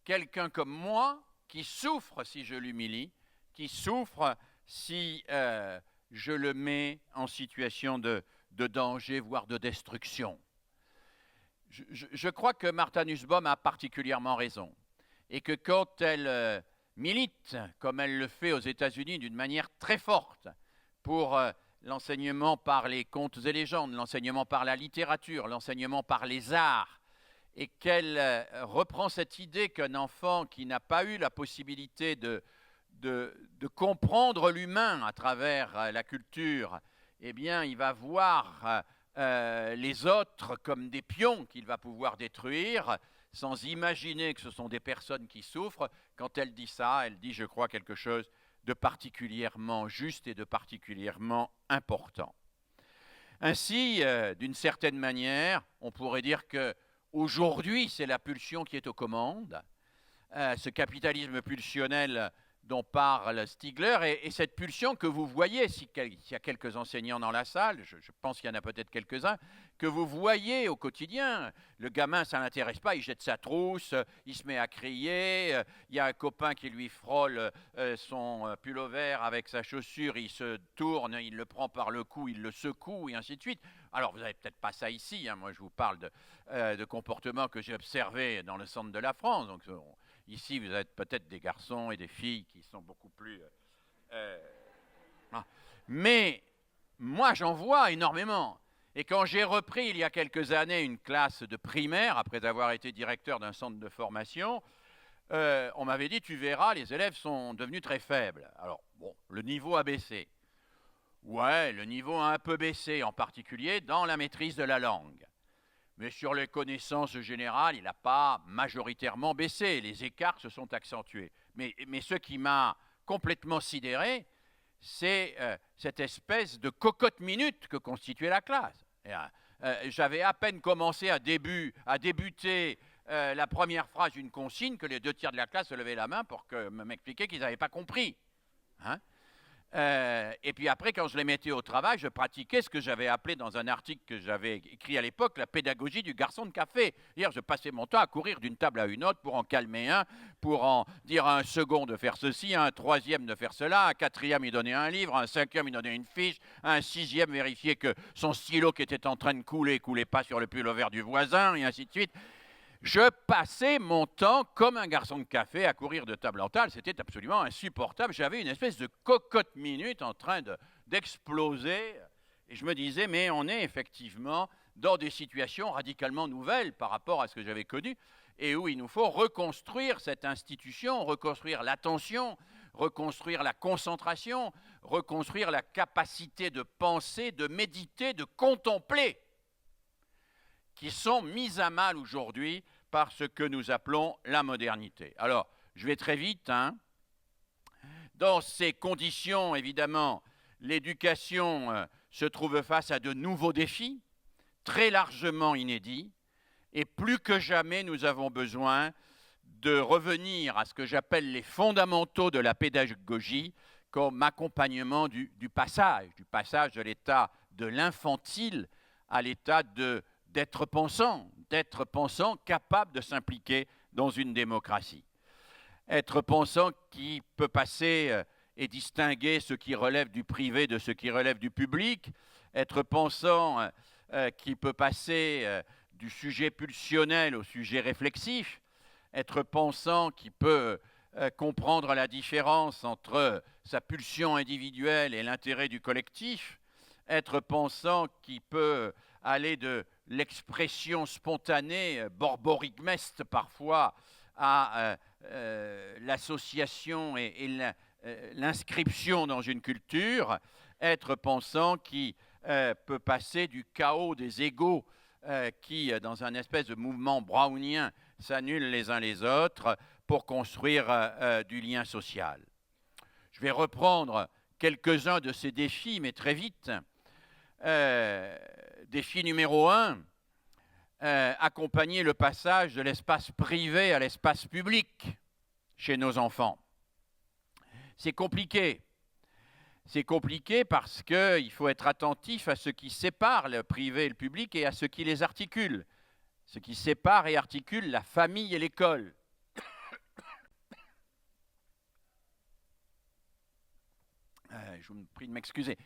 quelqu'un comme moi qui souffre si je l'humilie, qui souffre si je le mets en situation de danger, voire de destruction. Je crois que Martha Nussbaum a particulièrement raison et que quand elle milite, comme elle le fait aux États-Unis d'une manière très forte, pour l'enseignement par les contes et légendes, l'enseignement par la littérature, l'enseignement par les arts, et qu'elle reprend cette idée qu'un enfant qui n'a pas eu la possibilité de comprendre l'humain à travers la culture, eh bien, il va voir les autres comme des pions qu'il va pouvoir détruire, sans imaginer que ce sont des personnes qui souffrent. Quand elle dit ça, elle dit, je crois, quelque chose de particulièrement juste et de particulièrement important. Ainsi, d'une certaine manière, on pourrait dire qu'aujourd'hui, c'est la pulsion qui est aux commandes, ce capitalisme pulsionnel dont parle Stigler, et cette pulsion que vous voyez, s'il y a quelques enseignants dans la salle, je pense qu'il y en a peut-être quelques-uns, que vous voyez au quotidien. Le gamin, ça ne l'intéresse pas, il jette sa trousse, il se met à crier, il y a un copain qui lui frôle son pullover avec sa chaussure, il se tourne, il le prend par le cou, il le secoue, et ainsi de suite. Alors, vous n'avez peut-être pas ça ici, hein. Moi je vous parle de comportements que j'ai observés dans le centre de la France, donc ici, vous êtes peut-être des garçons et des filles qui sont beaucoup plus... Mais moi, j'en vois énormément. Et quand j'ai repris, il y a quelques années, une classe de primaire, après avoir été directeur d'un centre de formation, on m'avait dit, tu verras, les élèves sont devenus très faibles. Alors, bon, le niveau a baissé. Ouais, le niveau a un peu baissé, en particulier dans la maîtrise de la langue. Mais sur les connaissances générales, il n'a pas majoritairement baissé. Les écarts se sont accentués. Mais ce qui m'a complètement sidéré, c'est cette espèce de cocotte-minute que constituait la classe. J'avais à peine commencé à débuter la première phrase d'une consigne que les 2 tiers de la classe se levaient la main pour m'expliquer qu'ils n'avaient pas compris. Hein? Et puis après, quand je les mettais au travail, je pratiquais ce que j'avais appelé dans un article que j'avais écrit à l'époque, la pédagogie du garçon de café. Hier, je passais mon temps à courir d'une table à une autre pour en calmer un, pour en dire à un second de faire ceci, à un troisième de faire cela, à un quatrième il donnait un livre, à un cinquième il donnait une fiche, à un sixième vérifier que son stylo qui était en train de couler, coulait pas sur le pullover du voisin, et ainsi de suite. Je passais mon temps comme un garçon de café à courir de table en table. C'était absolument insupportable. J'avais une espèce de cocotte minute en train d'exploser. Et je me disais, mais on est effectivement dans des situations radicalement nouvelles par rapport à ce que j'avais connu et où il nous faut reconstruire cette institution, reconstruire l'attention, reconstruire la concentration, reconstruire la capacité de penser, de méditer, de contempler, qui sont mises à mal aujourd'hui par ce que nous appelons la modernité. Alors, je vais très vite. Dans ces conditions, évidemment, l'éducation se trouve face à de nouveaux défis, très largement inédits, et plus que jamais, nous avons besoin de revenir à ce que j'appelle les fondamentaux de la pédagogie comme accompagnement du passage de l'état de l'infantile à l'état d'être pensant capable de s'impliquer dans une démocratie. Être pensant qui peut passer et distinguer ce qui relève du privé de ce qui relève du public, être pensant qui peut passer du sujet pulsionnel au sujet réflexif, être pensant qui peut comprendre la différence entre sa pulsion individuelle et l'intérêt du collectif, être pensant qui peut aller de l'expression spontanée, borborigmeste parfois, à l'association et l'inscription dans une culture, être pensant qui peut passer du chaos des égos qui, dans un espèce de mouvement brownien, s'annulent les uns les autres pour construire du lien social. Je vais reprendre quelques-uns de ces défis, mais très vite. Défi numéro 1, accompagner le passage de l'espace privé à l'espace public chez nos enfants. C'est compliqué. C'est compliqué parce qu'il faut être attentif à ce qui sépare le privé et le public et à ce qui les articule. Ce qui sépare et articule la famille et l'école. Je vous prie de m'excuser.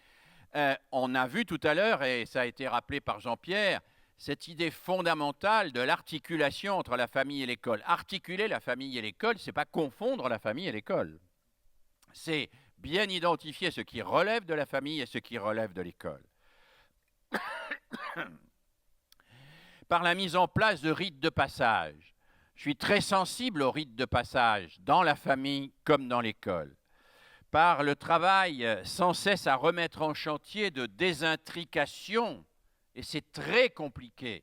On a vu tout à l'heure, et ça a été rappelé par Jean-Pierre, cette idée fondamentale de l'articulation entre la famille et l'école. Articuler la famille et l'école, ce n'est pas confondre la famille et l'école. C'est bien identifier ce qui relève de la famille et ce qui relève de l'école. Par la mise en place de rites de passage. Je suis très sensible aux rites de passage dans la famille comme dans l'école. Par le travail sans cesse à remettre en chantier de désintrication, et c'est très compliqué,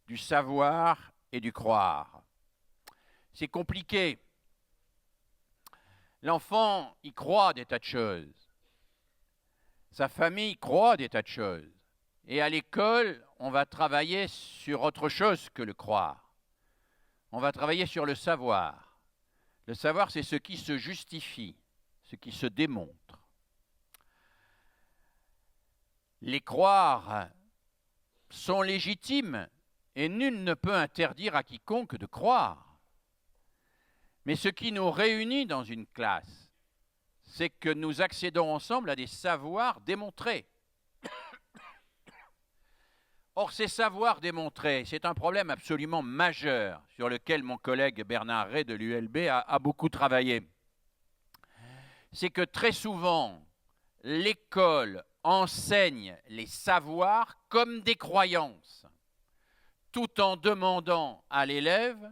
du savoir et du croire. C'est compliqué. L'enfant, il croit des tas de choses. Sa famille croit des tas de choses. Et à l'école, on va travailler sur autre chose que le croire. On va travailler sur le savoir. Le savoir, c'est ce qui se justifie, ce qui se démontre. Les croire sont légitimes et nul ne peut interdire à quiconque de croire. Mais ce qui nous réunit dans une classe, c'est que nous accédons ensemble à des savoirs démontrés. Or, ces savoirs démontrés, c'est un problème absolument majeur sur lequel mon collègue Bernard Ray de l'ULB a beaucoup travaillé. C'est que très souvent, l'école enseigne les savoirs comme des croyances, tout en demandant à l'élève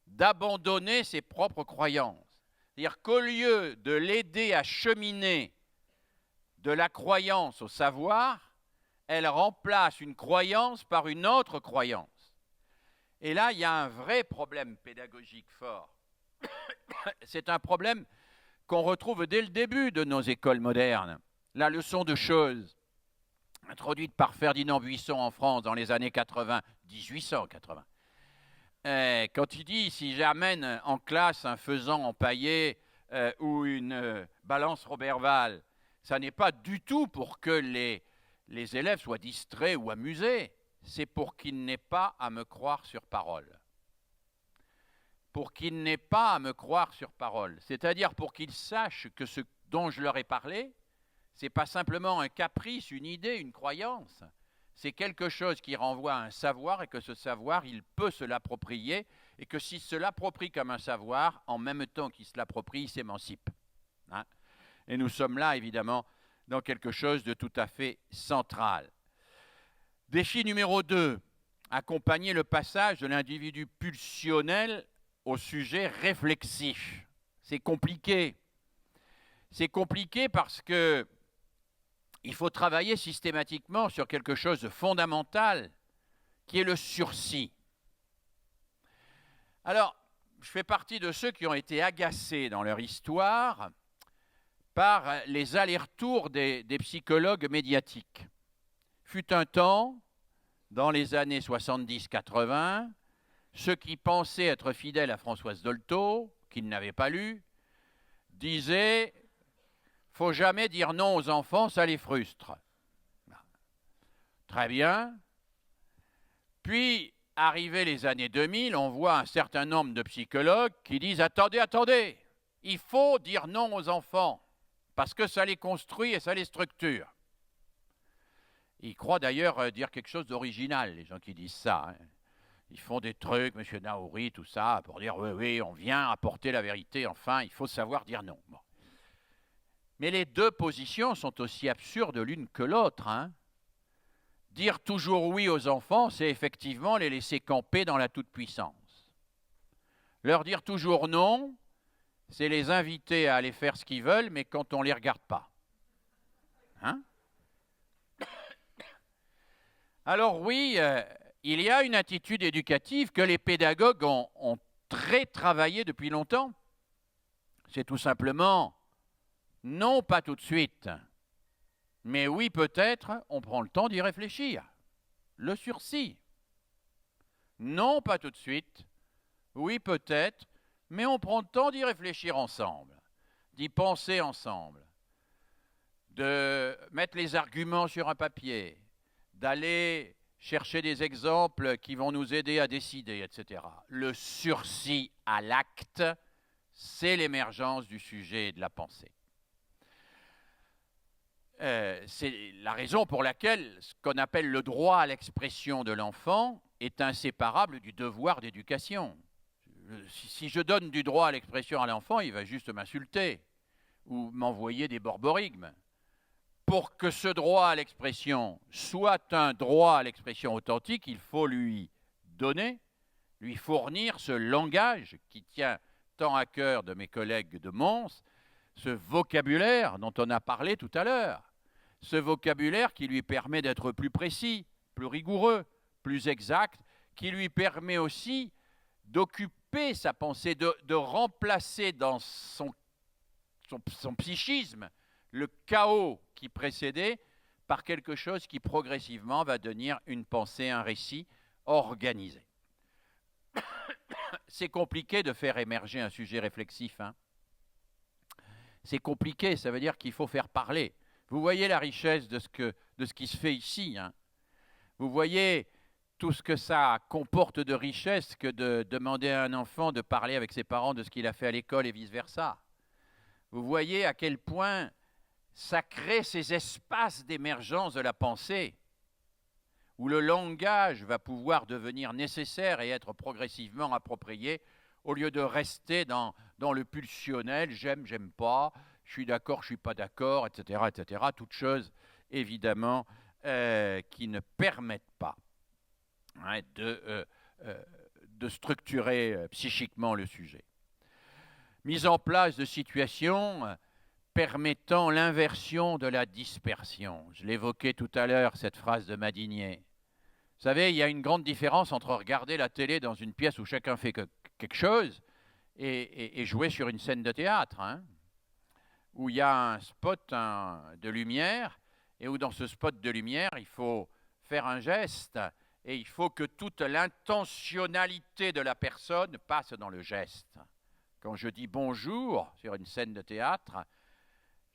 d'abandonner ses propres croyances. C'est-à-dire qu'au lieu de l'aider à cheminer de la croyance au savoir, elle remplace une croyance par une autre croyance. Et là, il y a un vrai problème pédagogique fort. C'est un problème qu'on retrouve dès le début de nos écoles modernes. La leçon de choses, introduite par Ferdinand Buisson en France dans les années 80, 1880. Quand il dit, si j'amène en classe un faisan empaillé ou une balance Roberval, ça n'est pas du tout pour que les élèves soient distraits ou amusés, c'est pour qu'ils n'aient pas à me croire sur parole. Pour qu'ils n'aient pas à me croire sur parole. C'est-à-dire pour qu'ils sachent que ce dont je leur ai parlé, ce n'est pas simplement un caprice, une idée, une croyance. c'est quelque chose qui renvoie à un savoir et que ce savoir, il peut se l'approprier et que s'il se l'approprie comme un savoir, en même temps qu'il se l'approprie, il s'émancipe. Hein? Et nous sommes là, évidemment, dans quelque chose de tout à fait central. Défi numéro 2, accompagner le passage de l'individu pulsionnel au sujet réflexif. C'est compliqué. C'est compliqué parce que il faut travailler systématiquement sur quelque chose de fondamental, qui est le sursis. Alors, je fais partie de ceux qui ont été agacés dans leur histoire par les allers-retours des psychologues médiatiques. Fut un temps, dans les années 70-80, ceux qui pensaient être fidèles à Françoise Dolto, qu'ils n'avaient pas lu, disaient « faut jamais dire non aux enfants, ça les frustre ». Très bien. Puis, arrivé les années 2000, on voit un certain nombre de psychologues qui disent « attendez, attendez, il faut dire non aux enfants, parce que ça les construit et ça les structure ». Ils croient d'ailleurs dire quelque chose d'original, les gens qui disent ça. Hein. Ils font des trucs, M. Naouri, tout ça, pour dire oui, oui, on vient apporter la vérité, enfin, il faut savoir dire non. Bon. Mais les deux positions sont aussi absurdes l'une que l'autre. Hein. Dire toujours oui aux enfants, c'est effectivement les laisser camper dans la toute-puissance. Leur dire toujours non, c'est les inviter à aller faire ce qu'ils veulent, mais quand on ne les regarde pas. Hein? Alors oui, il y a une attitude éducative que les pédagogues ont très travaillée depuis longtemps. C'est tout simplement non, pas tout de suite, mais oui, peut-être, on prend le temps d'y réfléchir. Le sursis. Non, pas tout de suite, oui, peut-être, mais on prend le temps d'y réfléchir ensemble, d'y penser ensemble, de mettre les arguments sur un papier, d'aller chercher des exemples qui vont nous aider à décider, etc. Le sursis à l'acte, c'est l'émergence du sujet et de la pensée. C'est la raison pour laquelle ce qu'on appelle le droit à l'expression de l'enfant est inséparable du devoir d'éducation. Si je donne du droit à l'expression à l'enfant, il va juste m'insulter ou m'envoyer des borborigmes. Pour que ce droit à l'expression soit un droit à l'expression authentique, il faut lui donner, lui fournir ce langage qui tient tant à cœur de mes collègues de Mons, ce vocabulaire dont on a parlé tout à l'heure, ce vocabulaire qui lui permet d'être plus précis, plus rigoureux, plus exact, qui lui permet aussi d'occuper sa pensée, de remplacer dans son psychisme le chaos qui précédait par quelque chose qui progressivement va devenir une pensée, un récit organisé. C'est compliqué de faire émerger un sujet réflexif. Hein. C'est compliqué, ça veut dire qu'il faut faire parler. Vous voyez la richesse de ce qui se fait ici. Hein. Vous voyez tout ce que ça comporte de richesse que de demander à un enfant de parler avec ses parents de ce qu'il a fait à l'école et vice-versa. Vous voyez à quel point ça crée ces espaces d'émergence de la pensée, où le langage va pouvoir devenir nécessaire et être progressivement approprié, au lieu de rester dans le pulsionnel, j'aime, j'aime pas, je suis d'accord, je suis pas d'accord, etc., etc., toutes choses, évidemment, qui ne permettent pas hein, de structurer psychiquement le sujet. Mise en place de situations permettant l'inversion de la dispersion. Je l'évoquais tout à l'heure, cette phrase de Madinier. Vous savez, il y a une grande différence entre regarder la télé dans une pièce où chacun fait quelque chose et jouer sur une scène de théâtre, hein, où il y a un spot de lumière et où dans ce spot de lumière, il faut faire un geste et il faut que toute l'intentionnalité de la personne passe dans le geste. Quand je dis bonjour sur une scène de théâtre,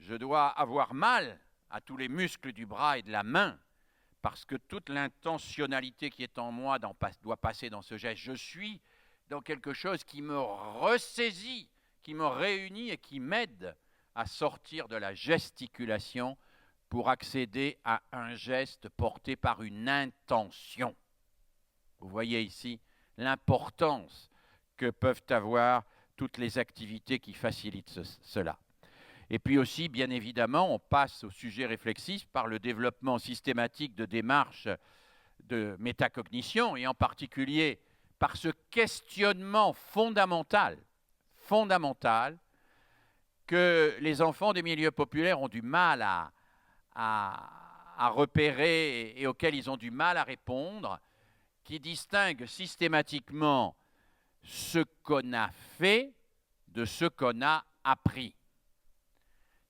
je dois avoir mal à tous les muscles du bras et de la main parce que toute l'intentionnalité qui est en moi doit passer dans ce geste. Je suis dans quelque chose qui me ressaisit, qui me réunit et qui m'aide à sortir de la gesticulation pour accéder à un geste porté par une intention. Vous voyez ici l'importance que peuvent avoir toutes les activités qui facilitent cela. Et puis aussi, bien évidemment, on passe au sujet réflexif par le développement systématique de démarches de métacognition, et en particulier par ce questionnement fondamental que les enfants des milieux populaires ont du mal à repérer et auxquels ils ont du mal à répondre, qui distingue systématiquement ce qu'on a fait de ce qu'on a appris.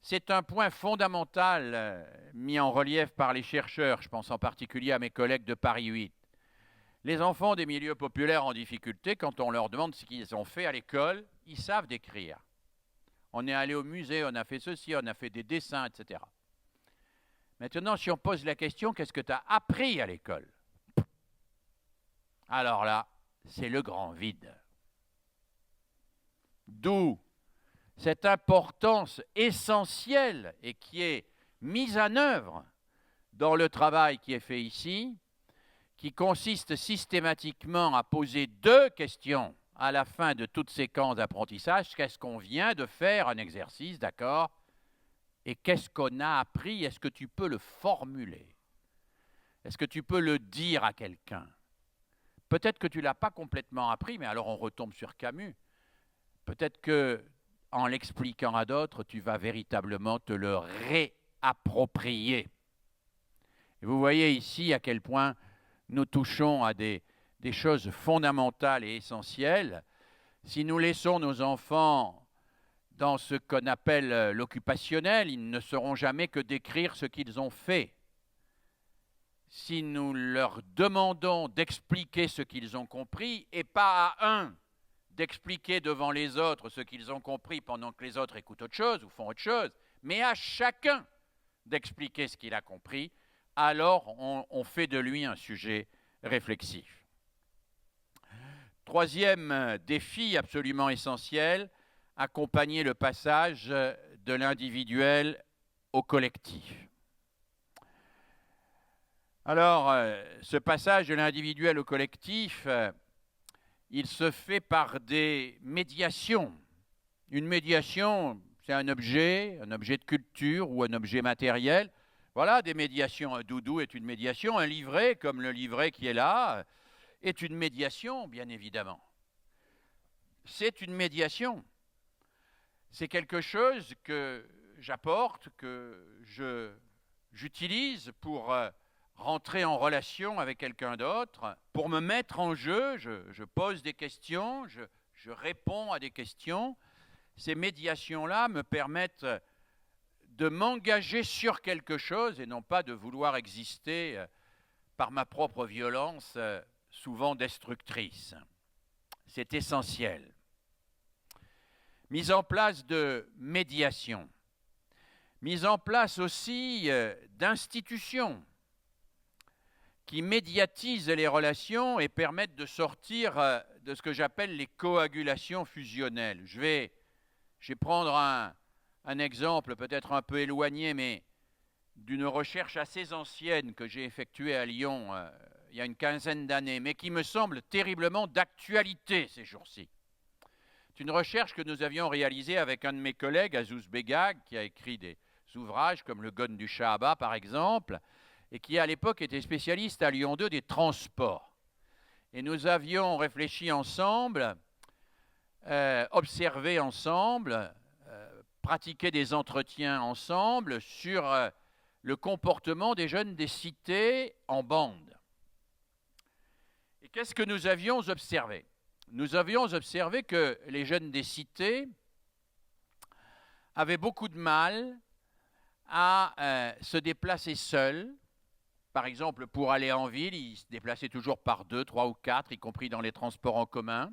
C'est un point fondamental mis en relief par les chercheurs, je pense en particulier à mes collègues de Paris 8. Les enfants des milieux populaires en difficulté, quand on leur demande ce qu'ils ont fait à l'école, ils savent décrire. On est allé au musée, on a fait ceci, on a fait des dessins, etc. Maintenant, si on pose la question, qu'est-ce que tu as appris à l'école? Alors là, c'est le grand vide. D'où cette importance essentielle et qui est mise en œuvre dans le travail qui est fait ici, qui consiste systématiquement à poser 2 questions à la fin de toute séquence d'apprentissage. Qu'est-ce qu'on vient de faire, un exercice, d'accord? Et qu'est-ce qu'on a appris? Est-ce que tu peux le formuler? Est-ce que tu peux le dire à quelqu'un? Peut-être que tu ne l'as pas complètement appris, mais alors on retombe sur Camus. Peut-être que en l'expliquant à d'autres, tu vas véritablement te le réapproprier. Et vous voyez ici à quel point nous touchons à des choses fondamentales et essentielles. Si nous laissons nos enfants dans ce qu'on appelle l'occupationnel, ils ne sauront jamais que décrire ce qu'ils ont fait. Si nous leur demandons d'expliquer ce qu'ils ont compris, et pas à un d'expliquer devant les autres ce qu'ils ont compris pendant que les autres écoutent autre chose ou font autre chose, mais à chacun d'expliquer ce qu'il a compris, alors on fait de lui un sujet réflexif. Troisième défi absolument essentiel, accompagner le passage de l'individuel au collectif. Alors, ce passage de l'individuel au collectif, il se fait par des médiations. Une médiation, c'est un objet de culture ou un objet matériel. Voilà, des médiations. Un doudou est une médiation. Un livret, comme le livret qui est là, est une médiation, bien évidemment. C'est une médiation. C'est quelque chose que j'apporte, que j'utilise pour rentrer en relation avec quelqu'un d'autre, pour me mettre en jeu. Je pose des questions, je réponds à des questions. Ces médiations-là me permettent de m'engager sur quelque chose et non pas de vouloir exister par ma propre violence, souvent destructrice. C'est essentiel. Mise en place de médiation. Mise en place aussi d'institutions qui médiatisent les relations et permettent de sortir de ce que j'appelle les coagulations fusionnelles. Je vais prendre un exemple peut-être un peu éloigné, mais d'une recherche assez ancienne que j'ai effectuée à Lyon il y a une quinzaine d'années, mais qui me semble terriblement d'actualité ces jours-ci. C'est une recherche que nous avions réalisée avec un de mes collègues, Azouz Begag, qui a écrit des ouvrages comme Le Gon du Shahaba, par exemple, et qui à l'époque était spécialiste à Lyon 2 des transports. Et nous avions réfléchi ensemble, observé ensemble, pratiqué des entretiens ensemble sur le comportement des jeunes des cités en bande. Et qu'est-ce que nous avions observé? Nous avions observé que les jeunes des cités avaient beaucoup de mal à se déplacer seuls. Par exemple, pour aller en ville, ils se déplaçaient toujours par 2, 3 ou 4, y compris dans les transports en commun.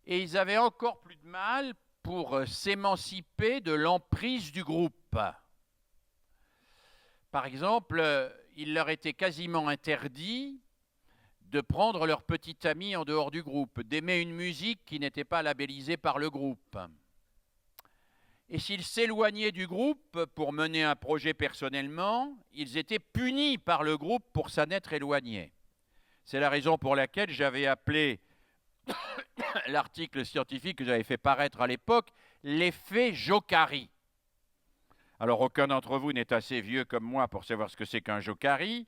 Et ils avaient encore plus de mal pour s'émanciper de l'emprise du groupe. Par exemple, il leur était quasiment interdit de prendre leur petit ami en dehors du groupe, d'aimer une musique qui n'était pas labellisée par le groupe. Et s'ils s'éloignaient du groupe pour mener un projet personnellement, ils étaient punis par le groupe pour s'en être éloignés. C'est la raison pour laquelle j'avais appelé l'article scientifique que j'avais fait paraître à l'époque l'effet Jokari. Alors aucun d'entre vous n'est assez vieux comme moi pour savoir ce que c'est qu'un Jokari,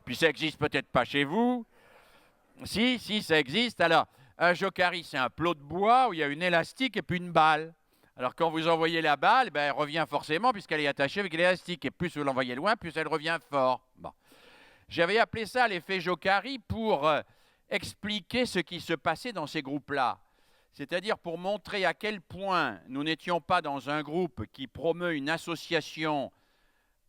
puis ça n'existe peut-être pas chez vous. Si, ça existe. Alors, un Jokari, c'est un plot de bois où il y a une élastique et puis une balle. Alors, quand vous envoyez la balle, ben, elle revient forcément puisqu'elle est attachée avec l'élastique. Et plus vous l'envoyez loin, plus elle revient fort. Bon. J'avais appelé ça l'effet Jokari pour expliquer ce qui se passait dans ces groupes-là. C'est-à-dire pour montrer à quel point nous n'étions pas dans un groupe qui promeut une association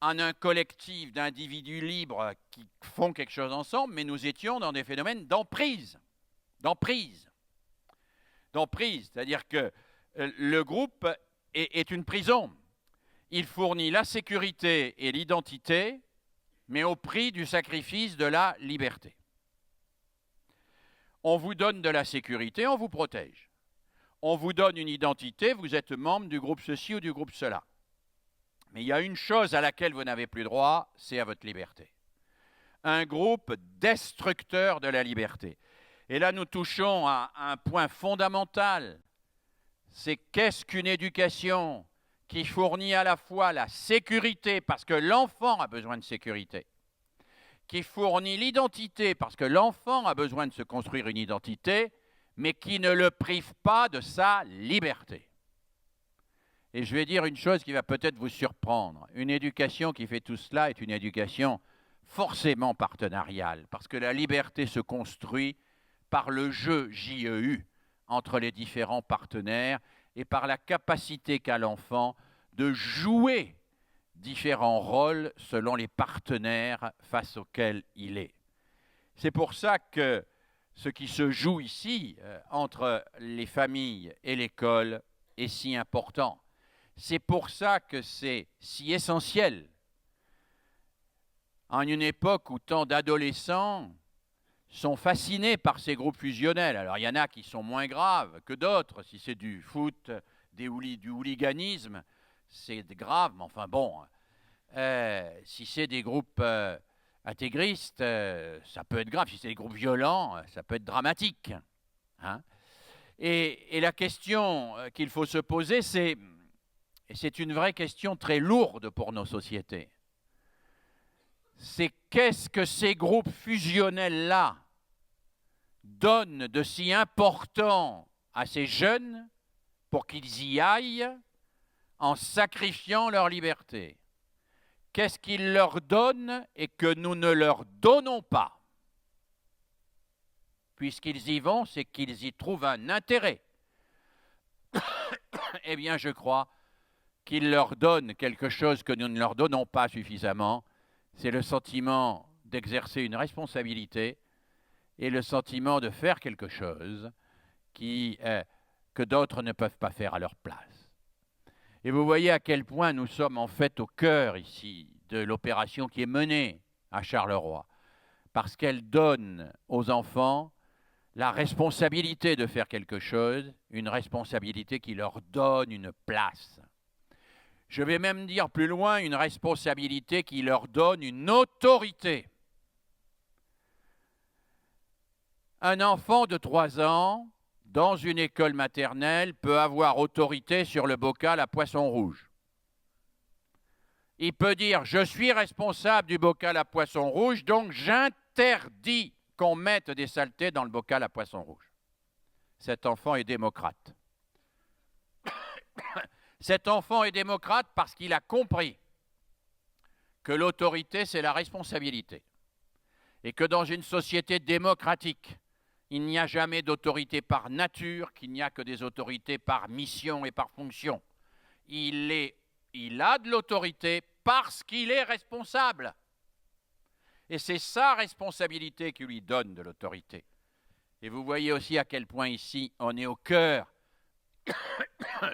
en un collectif d'individus libres qui font quelque chose ensemble, mais nous étions dans des phénomènes d'emprise. D'emprise, c'est-à-dire que le groupe est une prison. Il fournit la sécurité et l'identité, mais au prix du sacrifice de la liberté. On vous donne de la sécurité, on vous protège. On vous donne une identité, vous êtes membre du groupe ceci ou du groupe cela. Mais il y a une chose à laquelle vous n'avez plus droit, c'est à votre liberté. Un groupe destructeur de la liberté. Et là, nous touchons à un point fondamental. C'est qu'est-ce qu'une éducation qui fournit à la fois la sécurité, parce que l'enfant a besoin de sécurité, qui fournit l'identité, parce que l'enfant a besoin de se construire une identité, mais qui ne le prive pas de sa liberté. Et je vais dire une chose qui va peut-être vous surprendre. Une éducation qui fait tout cela est une éducation forcément partenariale, parce que la liberté se construit par le jeu JEU entre les différents partenaires et par la capacité qu'a l'enfant de jouer différents rôles selon les partenaires face auxquels il est. C'est pour ça que ce qui se joue ici entre les familles et l'école est si important. C'est pour ça que c'est si essentiel. En une époque où tant d'adolescents sont fascinés par ces groupes fusionnels. Alors il y en a qui sont moins graves que d'autres. Si c'est du foot, du hooliganisme, c'est grave, mais enfin bon. Si c'est des groupes intégristes, ça peut être grave. Si c'est des groupes violents, ça peut être dramatique. Hein? Et la question qu'il faut se poser, c'est une vraie question très lourde pour nos sociétés. C'est qu'est-ce que ces groupes fusionnels-là donnent de si important à ces jeunes pour qu'ils y aillent en sacrifiant leur liberté? Qu'est-ce qu'ils leur donnent et que nous ne leur donnons pas? Puisqu'ils y vont, c'est qu'ils y trouvent un intérêt. Eh bien, je crois qu'ils leur donnent quelque chose que nous ne leur donnons pas suffisamment. C'est le sentiment d'exercer une responsabilité et le sentiment de faire quelque chose que d'autres ne peuvent pas faire à leur place. Et vous voyez à quel point nous sommes en fait au cœur ici de l'opération qui est menée à Charleroi, parce qu'elle donne aux enfants la responsabilité de faire quelque chose, une responsabilité qui leur donne une place. Je vais même dire plus loin, une responsabilité qui leur donne une autorité. Un enfant de 3 ans, dans une école maternelle, peut avoir autorité sur le bocal à poisson rouge. Il peut dire « Je suis responsable du bocal à poisson rouge, donc j'interdis qu'on mette des saletés dans le bocal à poisson rouge. » Cet enfant est démocrate. Cet enfant est démocrate parce qu'il a compris que l'autorité, c'est la responsabilité. Et que dans une société démocratique, il n'y a jamais d'autorité par nature, qu'il n'y a que des autorités par mission et par fonction. Il a de l'autorité parce qu'il est responsable. Et c'est sa responsabilité qui lui donne de l'autorité. Et vous voyez aussi à quel point ici, on est au cœur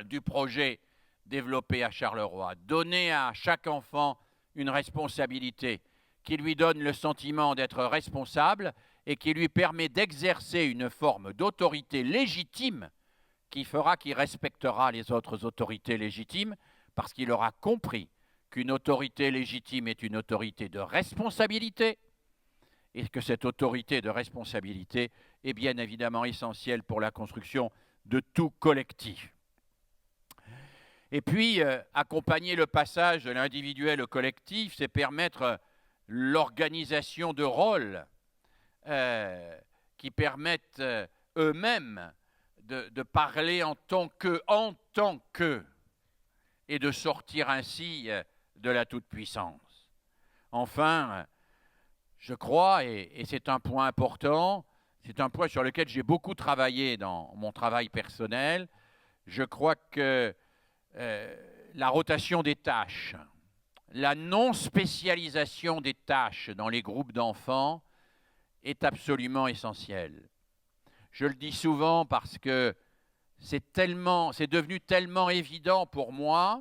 du projet développé à Charleroi. Donner à chaque enfant une responsabilité qui lui donne le sentiment d'être responsable et qui lui permet d'exercer une forme d'autorité légitime qui fera qu'il respectera les autres autorités légitimes, parce qu'il aura compris qu'une autorité légitime est une autorité de responsabilité, et que cette autorité de responsabilité est bien évidemment essentielle pour la construction de tout collectif. Et puis, accompagner le passage de l'individuel au collectif, c'est permettre l'organisation de rôles qui permettent eux-mêmes de parler en tant que, et de sortir ainsi de la toute-puissance. Enfin, je crois, et c'est un point important, c'est un point sur lequel j'ai beaucoup travaillé dans mon travail personnel, je crois que la rotation des tâches, la non-spécialisation des tâches dans les groupes d'enfants est absolument essentielle. Je le dis souvent parce que c'est devenu tellement évident pour moi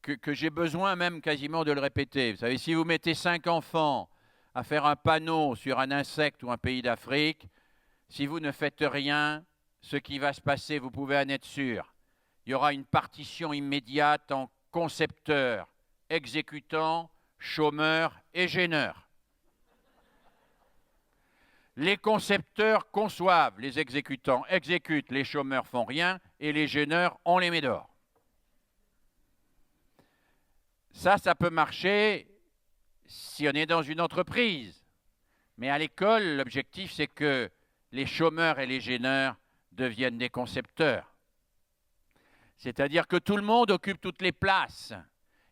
que j'ai besoin même quasiment de le répéter. Vous savez, si vous mettez 5 enfants à faire un panneau sur un insecte ou un pays d'Afrique, si vous ne faites rien, ce qui va se passer, vous pouvez en être sûr. Il y aura une partition immédiate en concepteur, exécutant, chômeur et gêneur. Les concepteurs conçoivent, les exécutants exécutent, les chômeurs font rien et les gêneurs, on les met dehors. Ça peut marcher si on est dans une entreprise. Mais à l'école, l'objectif, c'est que les chômeurs et les gêneurs deviennent des concepteurs. C'est-à-dire que tout le monde occupe toutes les places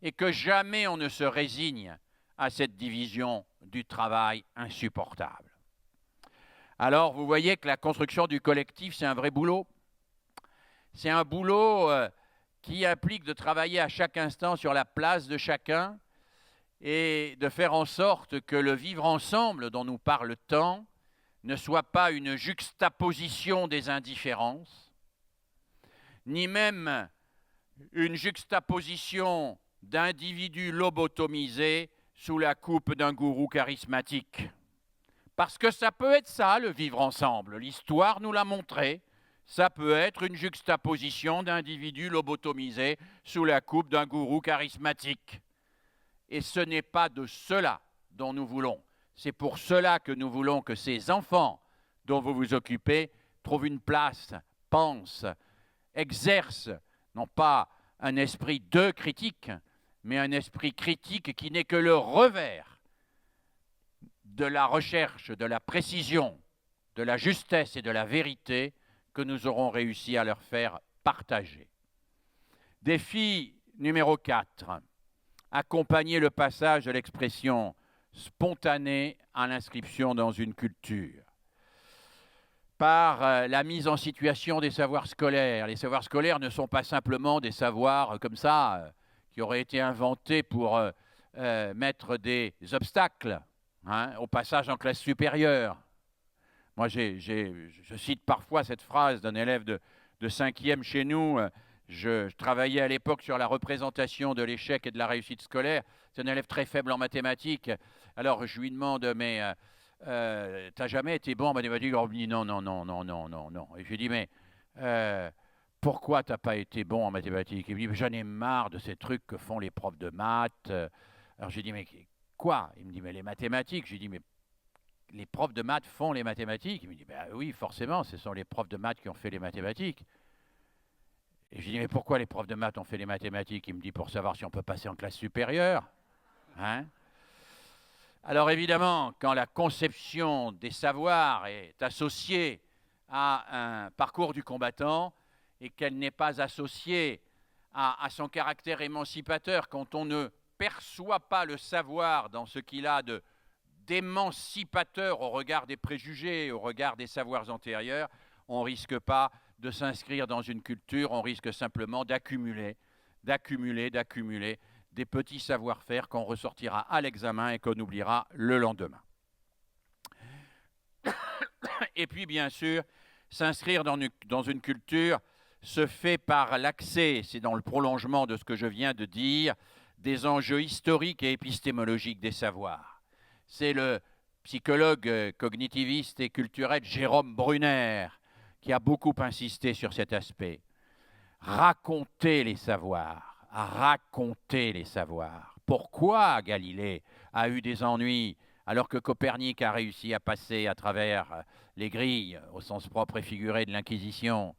et que jamais on ne se résigne à cette division du travail insupportable. Alors, vous voyez que la construction du collectif, c'est un vrai boulot. C'est un boulot qui implique de travailler à chaque instant sur la place de chacun et de faire en sorte que le vivre ensemble dont nous parle tant ne soit pas une juxtaposition des indifférences, ni même une juxtaposition d'individus lobotomisés sous la coupe d'un gourou charismatique. Parce que ça peut être ça, le vivre ensemble. L'histoire nous l'a montré. Ça peut être une juxtaposition d'individus lobotomisés sous la coupe d'un gourou charismatique. Et ce n'est pas de cela dont nous voulons. C'est pour cela que nous voulons que ces enfants dont vous vous occupez trouvent une place, pensent, exercent, non pas un esprit de critique, mais un esprit critique qui n'est que le revers de la recherche, de la précision, de la justesse et de la vérité que nous aurons réussi à leur faire partager. Défi numéro 4. Accompagner le passage de l'expression spontanée à l'inscription dans une culture. Par la mise en situation des savoirs scolaires. Les savoirs scolaires ne sont pas simplement des savoirs comme ça, qui auraient été inventés pour mettre des obstacles au passage en classe supérieure. Moi, je cite parfois cette phrase d'un élève de 5e chez nous. Je travaillais à l'époque sur la représentation de l'échec et de la réussite scolaire. C'est un élève très faible en mathématiques. Alors, je lui demande, mais t'as jamais été bon en mathématiques? Il me dit non. Et je lui dis, mais pourquoi t'as pas été bon en mathématiques? Il me dit, j'en ai marre de ces trucs que font les profs de maths. Alors, je lui dis, mais quoi? Il me dit, mais les mathématiques. Je lui dis, mais les profs de maths font les mathématiques? Il me dit, ben oui, forcément, ce sont les profs de maths qui ont fait les mathématiques. Et je lui dis, mais pourquoi les profs de maths ont fait les mathématiques? Il me dit, pour savoir si on peut passer en classe supérieure. Alors évidemment, quand la conception des savoirs est associée à un parcours du combattant et qu'elle n'est pas associée à son caractère émancipateur, quand on ne perçoit pas le savoir dans ce qu'il a d'émancipateur au regard des préjugés, au regard des savoirs antérieurs, on ne risque pas de s'inscrire dans une culture, on risque simplement d'accumuler des petits savoir-faire qu'on ressortira à l'examen et qu'on oubliera le lendemain. Et puis, bien sûr, s'inscrire dans une culture se fait par l'accès, c'est dans le prolongement de ce que je viens de dire, des enjeux historiques et épistémologiques des savoirs. C'est le psychologue cognitiviste et culturel Jérôme Brunner qui a beaucoup insisté sur cet aspect. Raconter les savoirs, raconter les savoirs. Pourquoi Galilée a eu des ennuis alors que Copernic a réussi à passer à travers les grilles, au sens propre et figuré de l'Inquisition?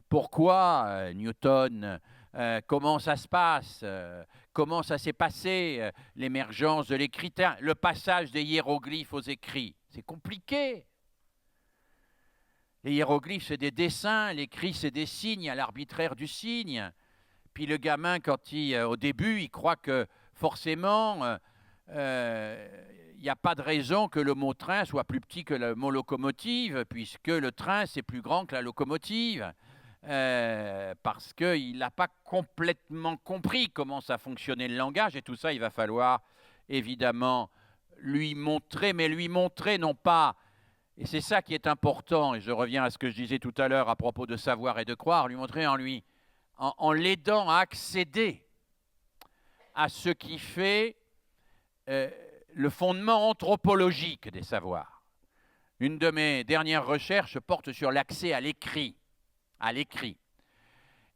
Pourquoi Newton, comment ça se passe, comment ça s'est passé, l'émergence de l'écriture, le passage des hiéroglyphes aux écrits? C'est compliqué. Les hiéroglyphes, c'est des dessins, l'écrit, c'est des signes, à l'arbitraire du signe. Puis le gamin, au début, il croit que forcément, il n'y a pas de raison que le mot train soit plus petit que le mot locomotive, puisque le train, c'est plus grand que la locomotive. Parce qu'il n'a pas complètement compris comment ça fonctionnait le langage, et tout ça, il va falloir évidemment lui montrer, mais lui montrer non pas, et c'est ça qui est important, et je reviens à ce que je disais tout à l'heure à propos de savoir et de croire, lui montrer en l'aidant à accéder à ce qui fait le fondement anthropologique des savoirs. Une de mes dernières recherches porte sur l'accès à l'écrit.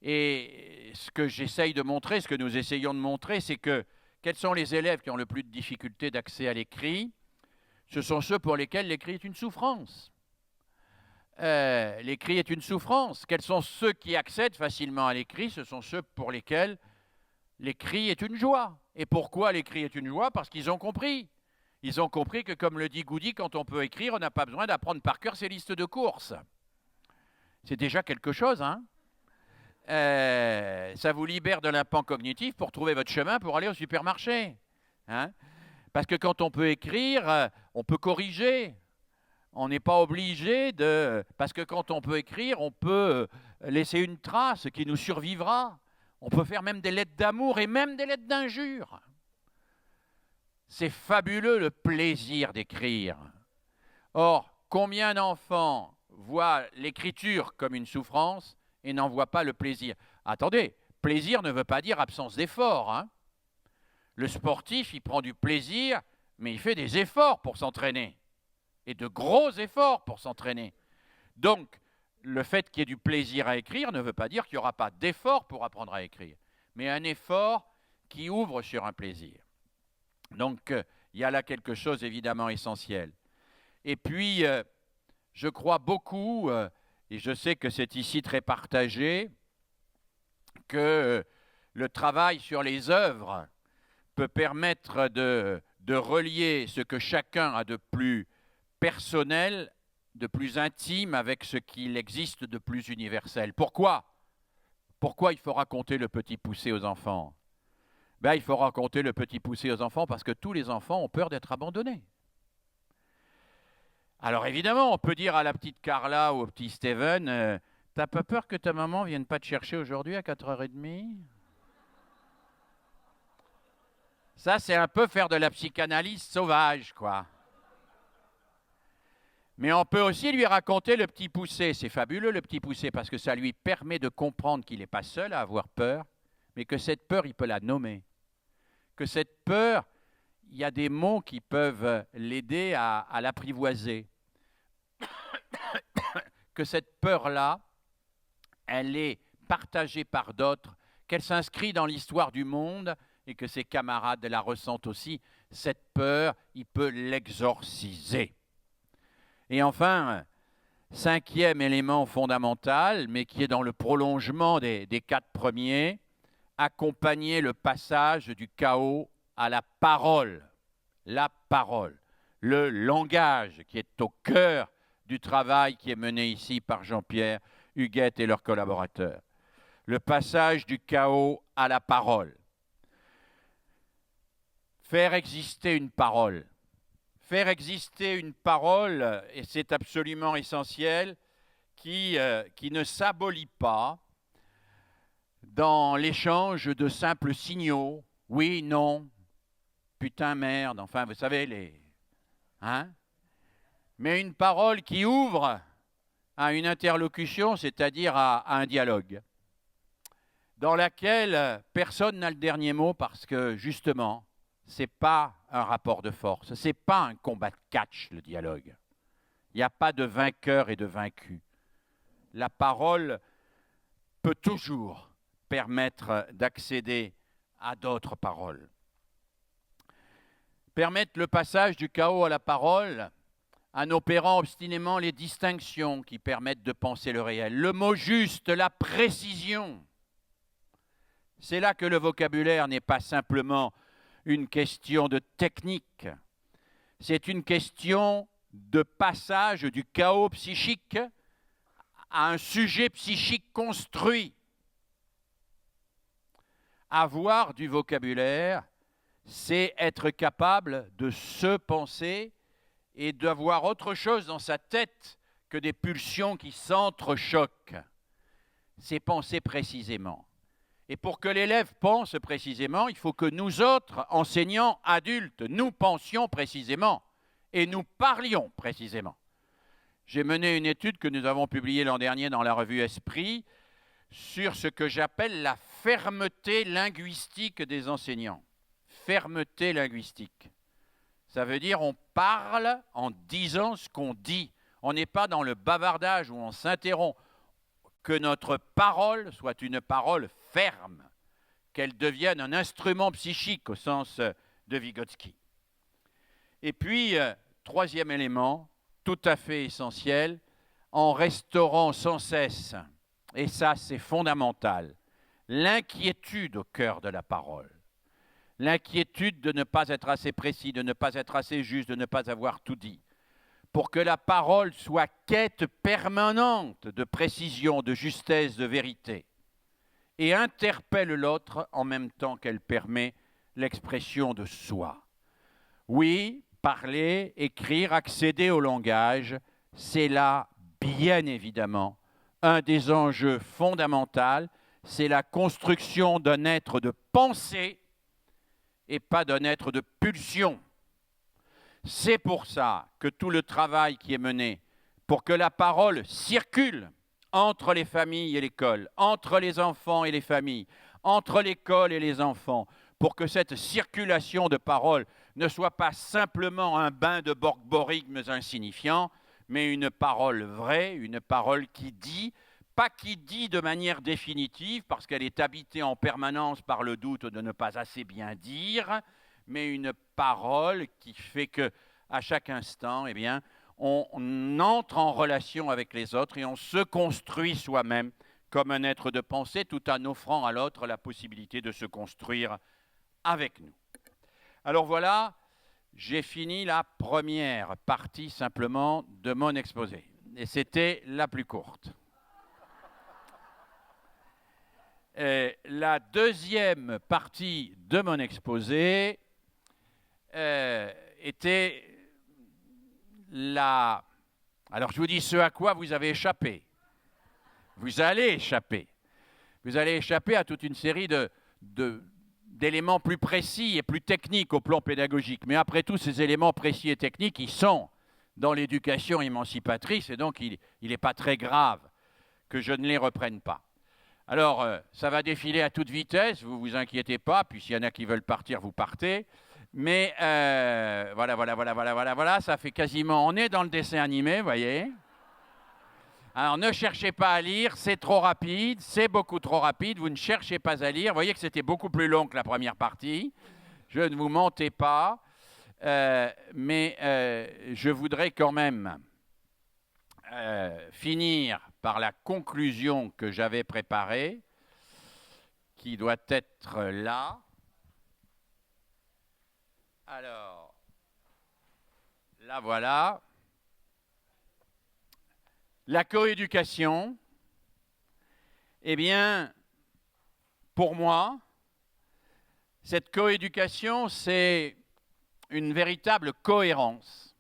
Et ce que j'essaye de montrer, ce que nous essayons de montrer, c'est que quels sont les élèves qui ont le plus de difficultés d'accès à l'écrit? Ce sont ceux pour lesquels l'écrit est une souffrance. L'écrit est une souffrance. Quels sont ceux qui accèdent facilement à l'écrit? Ce sont ceux pour lesquels l'écrit est une joie. Et pourquoi l'écrit est une joie? Parce qu'ils ont compris. Ils ont compris que, comme le dit Goody, quand on peut écrire, on n'a pas besoin d'apprendre par cœur ses listes de courses. C'est déjà quelque chose, hein? Ça vous libère de l'impact cognitif pour trouver votre chemin pour aller au supermarché. Hein? Parce que quand on peut écrire, on peut corriger. On n'est pas obligé de... Parce que quand on peut écrire, on peut laisser une trace qui nous survivra. On peut faire même des lettres d'amour et même des lettres d'injure. C'est fabuleux le plaisir d'écrire. Or, combien d'enfants voient l'écriture comme une souffrance et n'en voient pas le plaisir? Attendez, plaisir ne veut pas dire absence d'effort. Hein? Le sportif, il prend du plaisir, mais il fait des efforts pour s'entraîner. Et de gros efforts pour s'entraîner. Donc, le fait qu'il y ait du plaisir à écrire ne veut pas dire qu'il n'y aura pas d'effort pour apprendre à écrire, mais un effort qui ouvre sur un plaisir. Donc, il y a là quelque chose évidemment essentiel. Et puis, je crois beaucoup, et je sais que c'est ici très partagé, que le travail sur les œuvres peut permettre de relier ce que chacun a de plus personnel, de plus intime avec ce qu'il existe de plus universel. Pourquoi? Pourquoi il faut raconter le Petit Poucet aux enfants? Ben, il faut raconter le Petit Poucet aux enfants parce que tous les enfants ont peur d'être abandonnés. Alors évidemment, on peut dire à la petite Carla ou au petit Steven, t'as pas peur que ta maman vienne pas te chercher aujourd'hui à 4h30? Ça, c'est un peu faire de la psychanalyse sauvage, quoi. Mais on peut aussi lui raconter le Petit Poucet. C'est fabuleux, le Petit Poucet, parce que ça lui permet de comprendre qu'il n'est pas seul à avoir peur, mais que cette peur, il peut la nommer. Que cette peur, il y a des mots qui peuvent l'aider à l'apprivoiser. Que cette peur-là, elle est partagée par d'autres, qu'elle s'inscrit dans l'histoire du monde et que ses camarades la ressentent aussi. Cette peur, il peut l'exorciser. Et enfin, cinquième élément fondamental, mais qui est dans le prolongement des 4 premiers, accompagner le passage du chaos à la parole. La parole, le langage qui est au cœur du travail qui est mené ici par Jean-Pierre Huguette et leurs collaborateurs. Le passage du chaos à la parole. Faire exister une parole. Faire exister une parole, et c'est absolument essentiel, qui ne s'abolit pas dans l'échange de simples signaux. Oui, non, putain, merde, enfin, vous savez, les... Hein? Mais une parole qui ouvre à une interlocution, c'est-à-dire à un dialogue, dans laquelle personne n'a le dernier mot parce que, justement, ce n'est pas un rapport de force, ce n'est pas un combat de catch, le dialogue. Il n'y a pas de vainqueur et de vaincu. la parole peut toujours permettre d'accéder à d'autres paroles. Permettre le passage du chaos à la parole en opérant obstinément les distinctions qui permettent de penser le réel. Le mot juste, la précision. C'est là que le vocabulaire n'est pas simplement une question de technique. C'est une question de passage du chaos psychique à un sujet psychique construit. Avoir du vocabulaire, c'est être capable de se penser et d'avoir autre chose dans sa tête que des pulsions qui s'entrechoquent. C'est penser précisément. Et pour que l'élève pense précisément, il faut que nous autres, enseignants adultes, nous pensions précisément et nous parlions précisément. J'ai mené une étude que nous avons publiée l'an dernier dans la revue Esprit sur ce que j'appelle la fermeté linguistique des enseignants. Fermeté linguistique. Ça veut dire on parle en disant ce qu'on dit. On n'est pas dans le bavardage où on s'interrompt. Que notre parole soit une parole ferme, qu'elle devienne un instrument psychique au sens de Vygotsky. Et puis, troisième élément, tout à fait essentiel, en restaurant sans cesse, et ça c'est fondamental, l'inquiétude au cœur de la parole. L'inquiétude de ne pas être assez précis, de ne pas être assez juste, de ne pas avoir tout dit. Pour que la parole soit quête permanente de précision, de justesse, de vérité, et interpelle l'autre en même temps qu'elle permet l'expression de soi. Oui, parler, écrire, accéder au langage, c'est là, bien évidemment, un des enjeux fondamentaux, c'est la construction d'un être de pensée et pas d'un être de pulsion. C'est pour ça que tout le travail qui est mené pour que la parole circule entre les familles et l'école, entre les enfants et les familles, entre l'école et les enfants, pour que cette circulation de parole ne soit pas simplement un bain de borborigmes insignifiants, mais une parole vraie, une parole qui dit, pas qui dit de manière définitive, parce qu'elle est habitée en permanence par le doute de ne pas assez bien dire, mais une parole qui fait que à chaque instant, eh bien, on entre en relation avec les autres et on se construit soi-même comme un être de pensée tout en offrant à l'autre la possibilité de se construire avec nous. Alors voilà, j'ai fini la première partie simplement de mon exposé et c'était la plus courte. Et la deuxième partie de mon exposé était la... Alors je vous dis ce à quoi vous avez échappé. Vous allez échapper. Vous allez échapper à toute une série d'éléments plus précis et plus techniques au plan pédagogique. Mais après tout, ces éléments précis et techniques, ils sont dans l'éducation émancipatrice et donc il n'est pas très grave que je ne les reprenne pas. Alors, ça va défiler à toute vitesse, vous ne vous inquiétez pas, puis s'il y en a qui veulent partir, vous partez. Mais voilà, ça fait quasiment... On est dans le dessin animé, vous voyez. Alors, ne cherchez pas à lire, c'est trop rapide, c'est beaucoup trop rapide, vous ne cherchez pas à lire. Vous voyez que c'était beaucoup plus long que la première partie. Je ne vous mentais pas, mais je voudrais quand même finir par la conclusion que j'avais préparée, qui doit être là. Alors, là voilà. La coéducation, eh bien, pour moi, cette coéducation, c'est une véritable cohérence,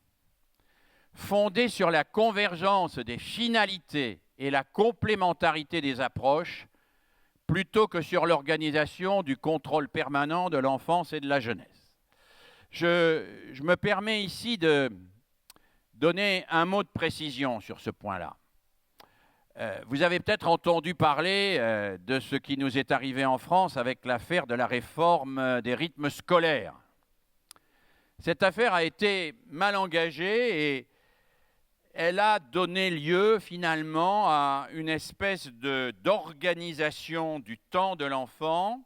fondée sur la convergence des finalités et la complémentarité des approches, plutôt que sur l'organisation du contrôle permanent de l'enfance et de la jeunesse. Je me permets ici de donner un mot de précision sur ce point-là. Vous avez peut-être entendu parler de ce qui nous est arrivé en France avec l'affaire de la réforme des rythmes scolaires. Cette affaire a été mal engagée et elle a donné lieu finalement à une espèce d'organisation du temps de l'enfant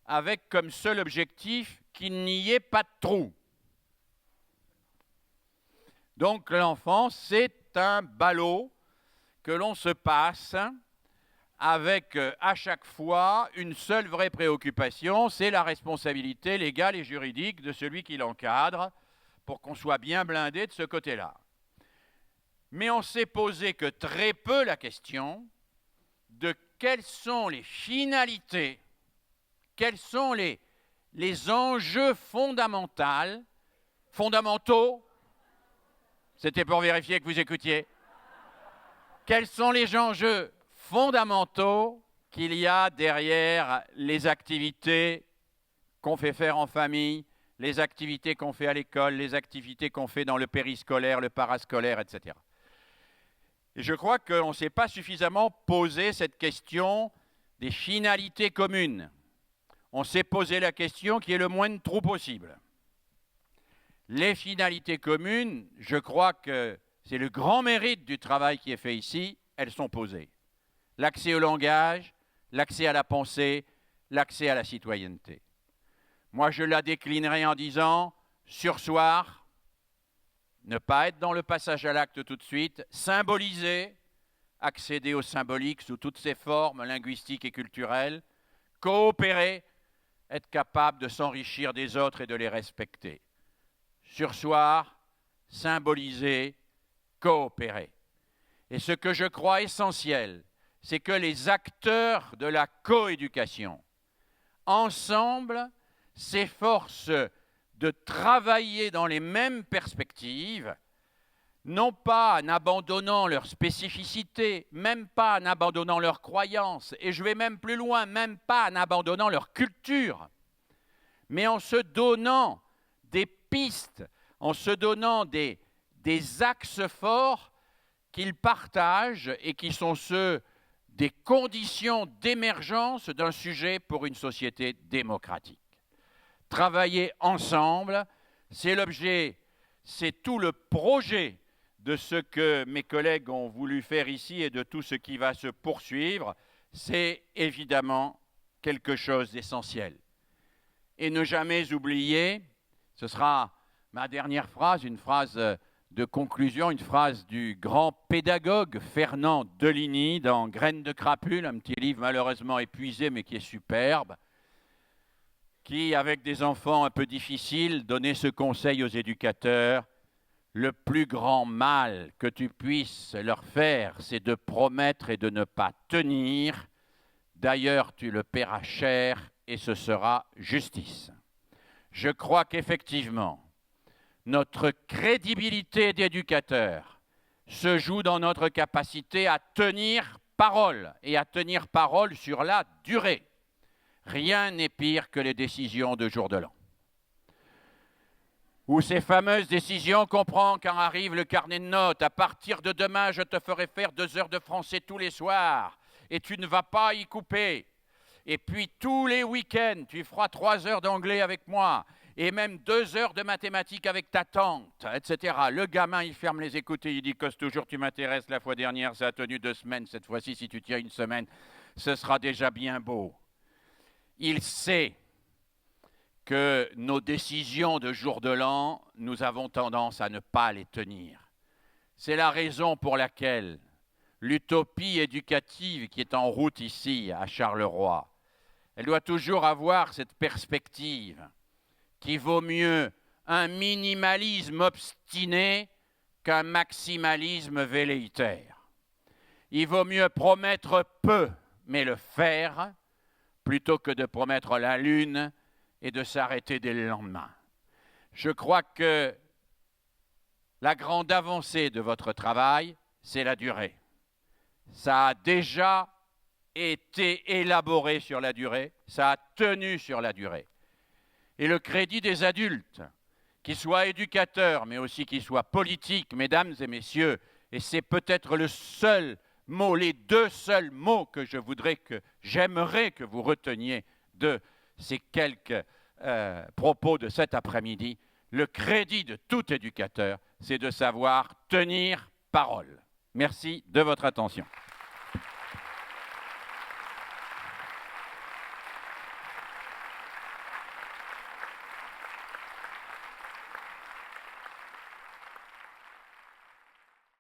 avec comme seul objectif qu'il n'y ait pas de trou. Donc l'enfant, c'est un ballot que l'on se passe avec à chaque fois une seule vraie préoccupation, c'est la responsabilité légale et juridique de celui qui l'encadre pour qu'on soit bien blindé de ce côté-là. Mais on s'est posé que très peu la question de quelles sont les finalités, quels sont les enjeux fondamentaux, c'était pour vérifier que vous écoutiez, quels sont les enjeux fondamentaux qu'il y a derrière les activités qu'on fait faire en famille, les activités qu'on fait à l'école, les activités qu'on fait dans le périscolaire, le parascolaire, etc. Et je crois qu'on ne s'est pas suffisamment posé cette question des finalités communes. On s'est posé la question qui est le moins de trous possible. Les finalités communes, je crois que c'est le grand mérite du travail qui est fait ici, elles sont posées. L'accès au langage, l'accès à la pensée, l'accès à la citoyenneté. Moi, je la déclinerai en disant, surseoir, ne pas être dans le passage à l'acte tout de suite, symboliser, accéder au symbolique sous toutes ses formes linguistiques et culturelles, coopérer, être capable de s'enrichir des autres et de les respecter. Surseoir, symboliser, coopérer. Et ce que je crois essentiel, c'est que les acteurs de la coéducation, ensemble, s'efforcent de travailler dans les mêmes perspectives, non pas en abandonnant leur spécificité, même pas en abandonnant leurs croyances, et je vais même plus loin, même pas en abandonnant leur culture, mais en se donnant des pistes, en se donnant des axes forts qu'ils partagent et qui sont ceux des conditions d'émergence d'un sujet pour une société démocratique. Travailler ensemble, c'est l'objet, c'est tout le projet de ce que mes collègues ont voulu faire ici et de tout ce qui va se poursuivre. C'est évidemment quelque chose d'essentiel. Et ne jamais oublier, ce sera ma dernière phrase, une phrase de conclusion, une phrase du grand pédagogue Fernand Deligny dans Graines de crapule, un petit livre malheureusement épuisé mais qui est superbe, qui, avec des enfants un peu difficiles, donnait ce conseil aux éducateurs: le plus grand mal que tu puisses leur faire, c'est de promettre et de ne pas tenir. D'ailleurs, tu le paieras cher et ce sera justice. Je crois qu'effectivement, notre crédibilité d'éducateur se joue dans notre capacité à tenir parole et à tenir parole sur la durée. Rien n'est pire que les décisions de jour de l'an. Ou ces fameuses décisions qu'on prend quand arrive le carnet de notes. À partir de demain, je te ferai faire 2 heures de français tous les soirs et tu ne vas pas y couper. Et puis tous les week-ends, tu feras 3 heures d'anglais avec moi et même 2 heures de mathématiques avec ta tante, etc. Le gamin, il ferme les écoutes et il dit: cause toujours, tu m'intéresses, la fois dernière, ça a tenu 2 semaines. Cette fois-ci, si tu tiens 1 semaine, ce sera déjà bien beau. Il sait que nos décisions de jour de l'an, nous avons tendance à ne pas les tenir. C'est la raison pour laquelle l'utopie éducative qui est en route ici, à Charleroi, elle doit toujours avoir cette perspective qu'il vaut mieux un minimalisme obstiné qu'un maximalisme velléitaire. Il vaut mieux promettre peu, mais le faire, plutôt que de promettre la lune et de s'arrêter dès le lendemain. Je crois que la grande avancée de votre travail, c'est la durée. Ça a déjà été élaboré sur la durée, ça a tenu sur la durée. Et le crédit des adultes, qu'ils soient éducateurs, mais aussi qu'ils soient politiques, mesdames et messieurs, et c'est peut-être le seul mot, les 2 seuls mots que j'aimerais que vous reteniez de ces quelques propos de cet après-midi. Le crédit de tout éducateur, c'est de savoir tenir parole. Merci de votre attention.